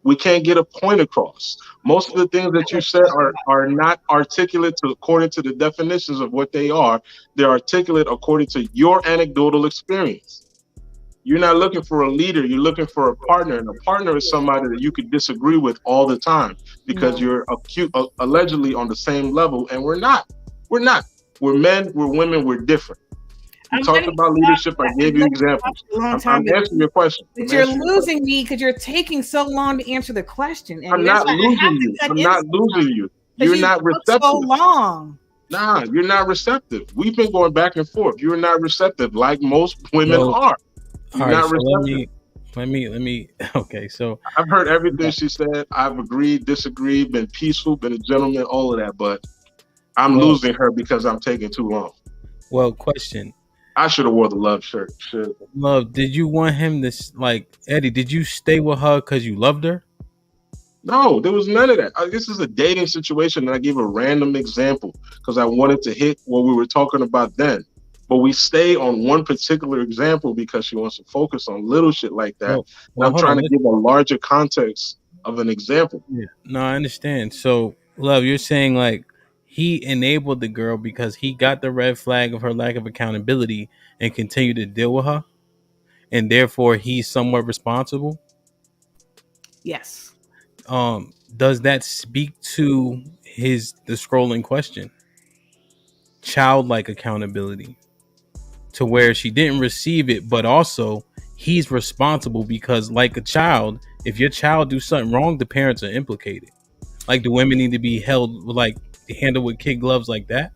We can't get a point across. Most of the things that you said are not articulate according to the definitions of what they are. They're articulate according to your anecdotal experience. You're not looking for a leader. You're looking for a partner, and a partner is somebody that you could disagree with all the time because No. you're allegedly on the same level, and we're not. We're not. We're men. We're women. We're different. We I'm talked letting about you talk. leadership. I I've gave been you letting you talk examples. for a long I'm time, answering your question. but you're losing me because you're taking so long to answer the question. And I'm that's not why I have losing to you. cut I'm in not sometimes, losing you. because You're you not took so receptive. long. Nah, you're not receptive. We've been going back and forth. You're not receptive like most women So, are. You're all right. not So let receptive. me. Okay. So I've heard everything she said. I've agreed, disagreed, been peaceful, been a gentleman, all of that. But I'm well, losing her because I'm taking too long. question. I should have wore the love shirt. Shit. Love, did you want him to like Eddie? Did you stay with her because you loved her? No, there was none of that. This is a dating situation, and I gave a random example because I wanted to hit what we were talking about then. But we stay on one particular example because she wants to focus on little shit like that. And I'm Hold trying on. to give a larger context of an example. Yeah. No, I understand. So, love, you're saying like he enabled the girl because he got the red flag of her lack of accountability and continued to deal with her, and therefore he's somewhat responsible. Yes. Does that speak to the scrolling question? Childlike accountability, to where she didn't receive it, but also he's responsible because, like a child, if your child do something wrong, the parents are implicated. Like, do women need to be held like handled with kid gloves like that?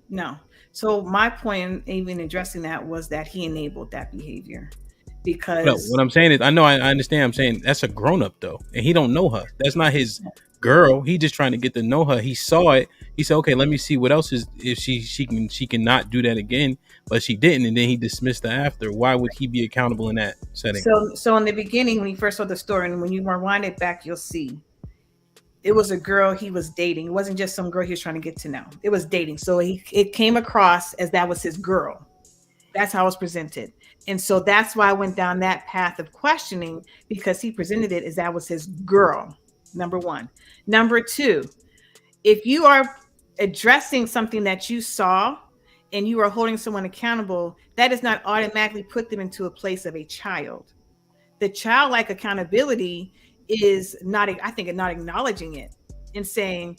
No. So my point in even addressing that was that he enabled that behavior No, because what I'm saying is, I understand. I'm saying that's a grown up though, and he don't know her. That's not his girl. He just trying to get to know her. He saw it. He said, "Okay, let me see what else is if she can not do that again." But she didn't, and then he dismissed her after. Why would he be accountable in that setting? so in the beginning when you first saw the story, and when you rewind it back, you'll see it was a girl he was dating. It wasn't just some girl he was trying to get to know. It was dating. So it came across as that was his girl. That's how it was presented. And so that's why I went down that path of questioning, because he presented it as that was his girl. Number one. Number two, if you are addressing something that you saw and you are holding someone accountable, that does not automatically put them into a place of a child. The childlike accountability is not, I think, not acknowledging it and saying,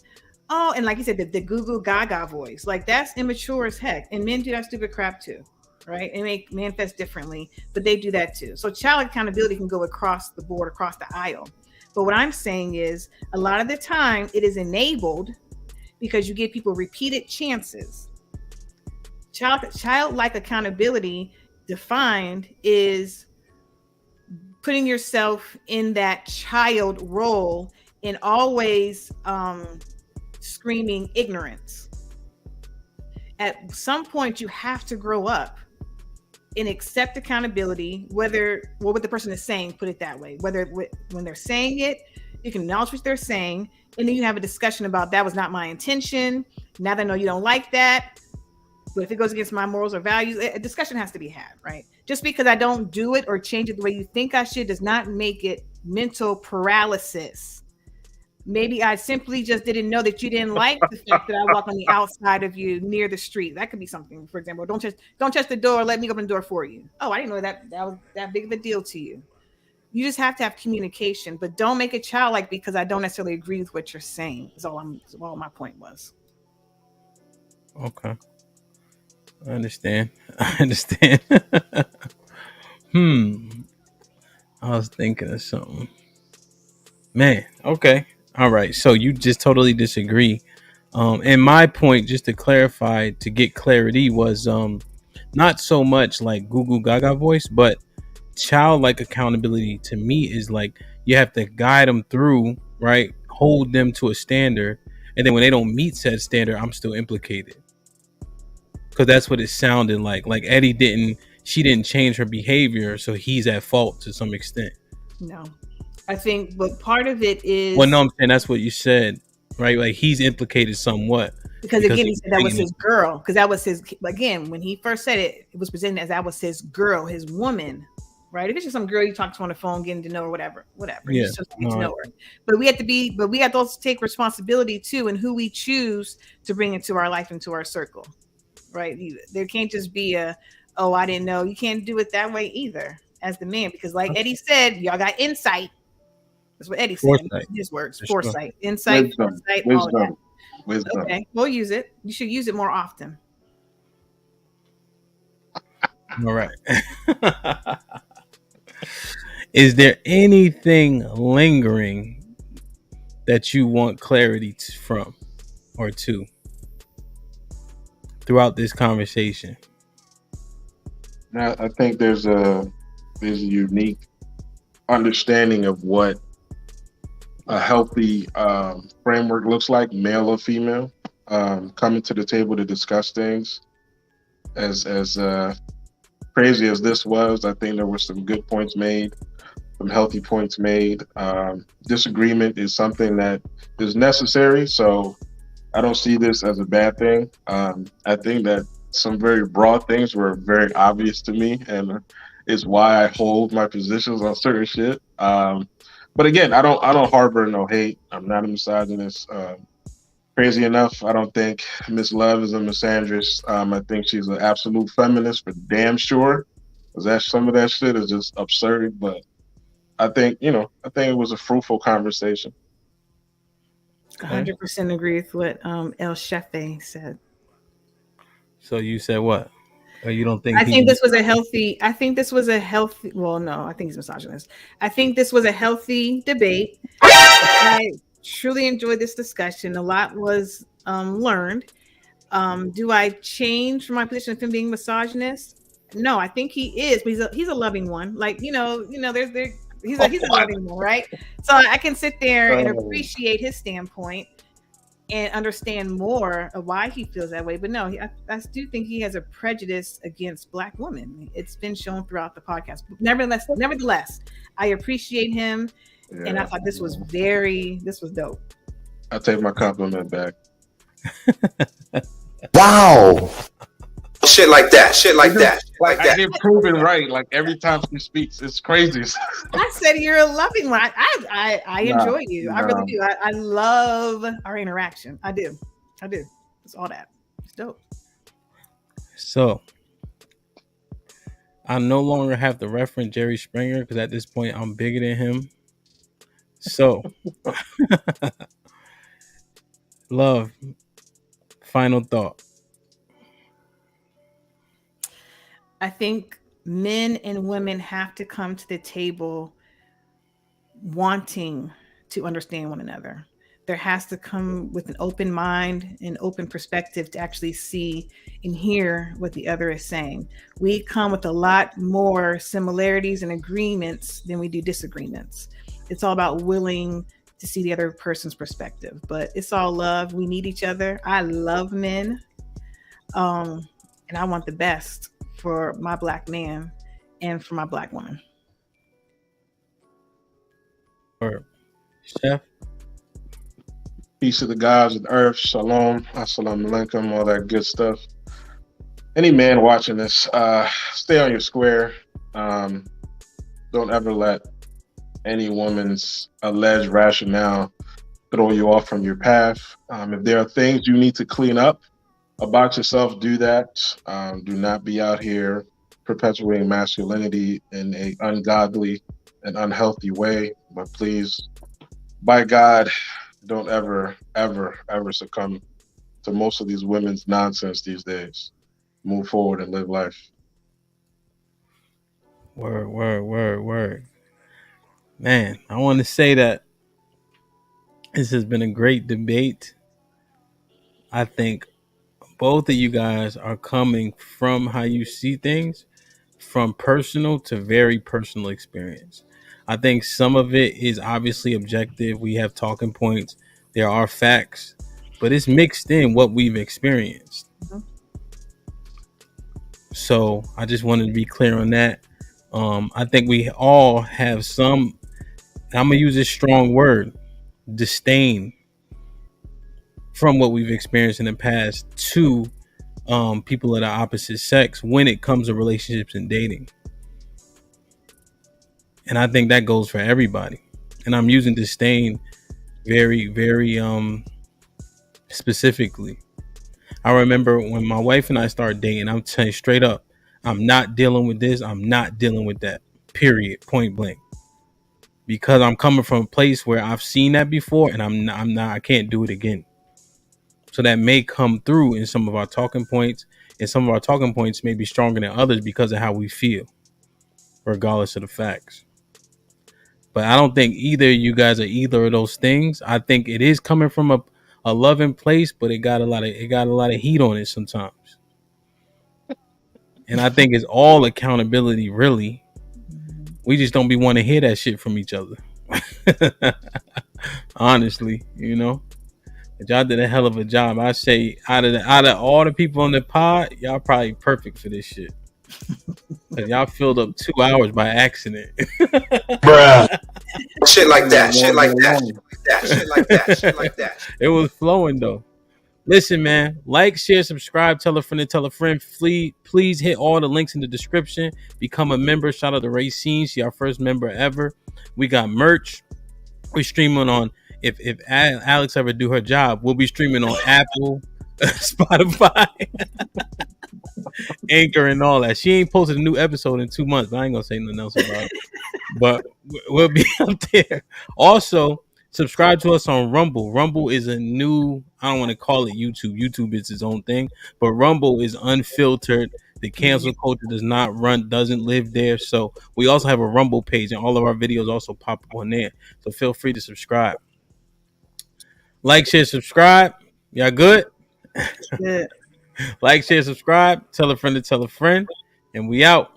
oh, and like you said, the goo goo gaga voice, like that's immature as heck. And men do that stupid crap too, right? And they manifest differently, but they do that too. So child accountability can go across the board, across the aisle. But what I'm saying is a lot of the time it is enabled because you give people repeated chances. Childlike accountability defined is putting yourself in that child role and always screaming ignorance. At some point, you have to grow up and accept accountability, whether what the person is saying, put it that way, whether when they're saying it, you can acknowledge what they're saying, and then you have a discussion about that was not my intention. Now that I know you don't like that, but if it goes against my morals or values, a discussion has to be had, right? Just because I don't do it or change it the way you think I should does not make it mental paralysis. Maybe I simply just didn't know that you didn't like the fact that I walk on the outside of you near the street. That could be something. For example, don't touch the door. Let me open the door for you. Oh, I didn't know that was that big of a deal to you. You just have to have communication, but don't make it childlike because I don't necessarily agree with what you're saying. Is all my point was. Okay, I understand. I understand. I was thinking of something. Man, okay. All right. So you just totally disagree. And my point, just to clarify, to get clarity, was not so much like Google Gaga voice, but childlike accountability to me is like you have to guide them through, right? Hold them to a standard. And then when they don't meet said standard, I'm still implicated. Because that's what it sounded like. Like Eddie didn't she didn't change her behavior, so he's at fault to some extent. No, I think, but part of it is. Well, no, I'm saying that's what you said, right? Like he's implicated somewhat because again, he said that was his girl. Because that was his. Again, when he first said it, it was presented as that was his girl, his woman, right? If it's just some girl you talk to on the phone, getting to know her, whatever. Yeah, just get to know her. But we have to also take responsibility too, in who we choose to bring into our life, into our circle, right? There can't just be oh, I didn't know. You can't do it that way either as the man, because like Eddie said, y'all got insight. That's what Eddie said. His words, foresight, insight, foresight, all of that. Wisdom. Okay, we'll use it. You should use it more often. All right. Is there anything lingering that you want clarity from or to throughout this conversation? Now, I think there's a unique understanding of what a healthy framework looks like, male or female, coming to the table to discuss things. As crazy as this was, I think there were some good points made, some healthy points made. Disagreement is something that is necessary, so I don't see this as a bad thing. I think that some very broad things were very obvious to me, and it's why I hold my positions on certain shit. But again, I don't harbor no hate. I'm not a misogynist. Crazy enough, I don't think Miss Love is a misandrist. I think she's an absolute feminist for damn sure. Because some of that shit is just absurd. But I think it was a fruitful conversation. 100% agree with what El Chefe said. So you said what? Or you don't think? I think this was a healthy. Well, no, I think he's misogynist. I think this was a healthy debate. I truly enjoyed this discussion. A lot was learned. Do I change from my position of him being misogynist? No, I think he is, but he's a loving one. Like he's a loving one, right? So I can sit there and appreciate his standpoint and understand more of why he feels that way. But no, I do think he has a prejudice against Black women. It's been shown throughout the podcast. Nevertheless, I appreciate him, and I thought this was dope. I'll take my compliment back. Wow. Shit like that. I get proven right. Like every time she speaks, it's crazy. I said you're a loving one. I enjoy you. I really do. I love our interaction. I do. It's all that. It's dope. So I no longer have to reference Jerry Springer because at this point I'm bigger than him. So Love, final thought. I think men and women have to come to the table wanting to understand one another. There has to come with an open mind and open perspective to actually see and hear what the other is saying. We come with a lot more similarities and agreements than we do disagreements. It's all about willing to see the other person's perspective, but it's all love. We need each other. I love men, and I want the best for my Black man and for my Black woman. Or Chef. Peace to the gods of the earth, shalom, assalamu alaikum, all that good stuff. Any man watching this, stay on your square. Don't ever let any woman's alleged rationale throw you off from your path. If there are things you need to clean up about yourself, do that. Do not be out here perpetuating masculinity in an ungodly and unhealthy way. But please, by God, don't ever succumb to most of these women's nonsense these days. Move forward and live life. Word. Man, I want to say that this has been a great debate. I think both of you guys are coming from how you see things, from personal to very personal experience. I think some of it is obviously objective. We have talking points. There are facts, but it's mixed in what we've experienced. So I just wanted to be clear on that. I think we all have some, I'm gonna use this strong word, disdain from what we've experienced in the past to people of the opposite sex when it comes to relationships and dating. And I think that goes for everybody. And I'm using disdain very, very specifically. I remember when my wife and I started dating, I'm telling you straight up, I'm not dealing with this, I'm not dealing with that. Period. Point blank. Because I'm coming from a place where I've seen that before and I can't do it again. So that may come through in some of our talking points, and some of our talking points may be stronger than others because of how we feel, regardless of the facts. But I don't think either of you guys are either of those things. I think it is coming from a loving place, but it got a lot of heat on it sometimes. And I think it's all accountability, really. We just don't be want to hear that shit from each other. Honestly, you know. But y'all did a hell of a job. I say out of all the people on the pod, y'all probably perfect for this shit. Cause y'all filled up 2 hours by accident. Bruh. Shit like that. Shit like that. Shit like that. Shit like that. Shit like that. It was flowing though. Listen, man, like, share, subscribe, tell a friend and tell a friend. Please hit all the links in the description. Become a member. Shout out to Racine. She our first member ever. We got merch. We're streaming on, if Alex ever do her job, we'll be streaming on Apple, Spotify, Anchor, and all that. She ain't posted a new episode in 2 months, but I ain't gonna say nothing else about it. But we'll be up there. Also, subscribe to us on Rumble. Rumble is a new, I don't want to call it YouTube. YouTube is its own thing, but Rumble is unfiltered. The cancel culture doesn't live there. So we also have a Rumble page, and all of our videos also pop up on there. So feel free to subscribe. Like, share, subscribe. Y'all good? Good. Like, share, subscribe. Tell a friend to tell a friend. And we out.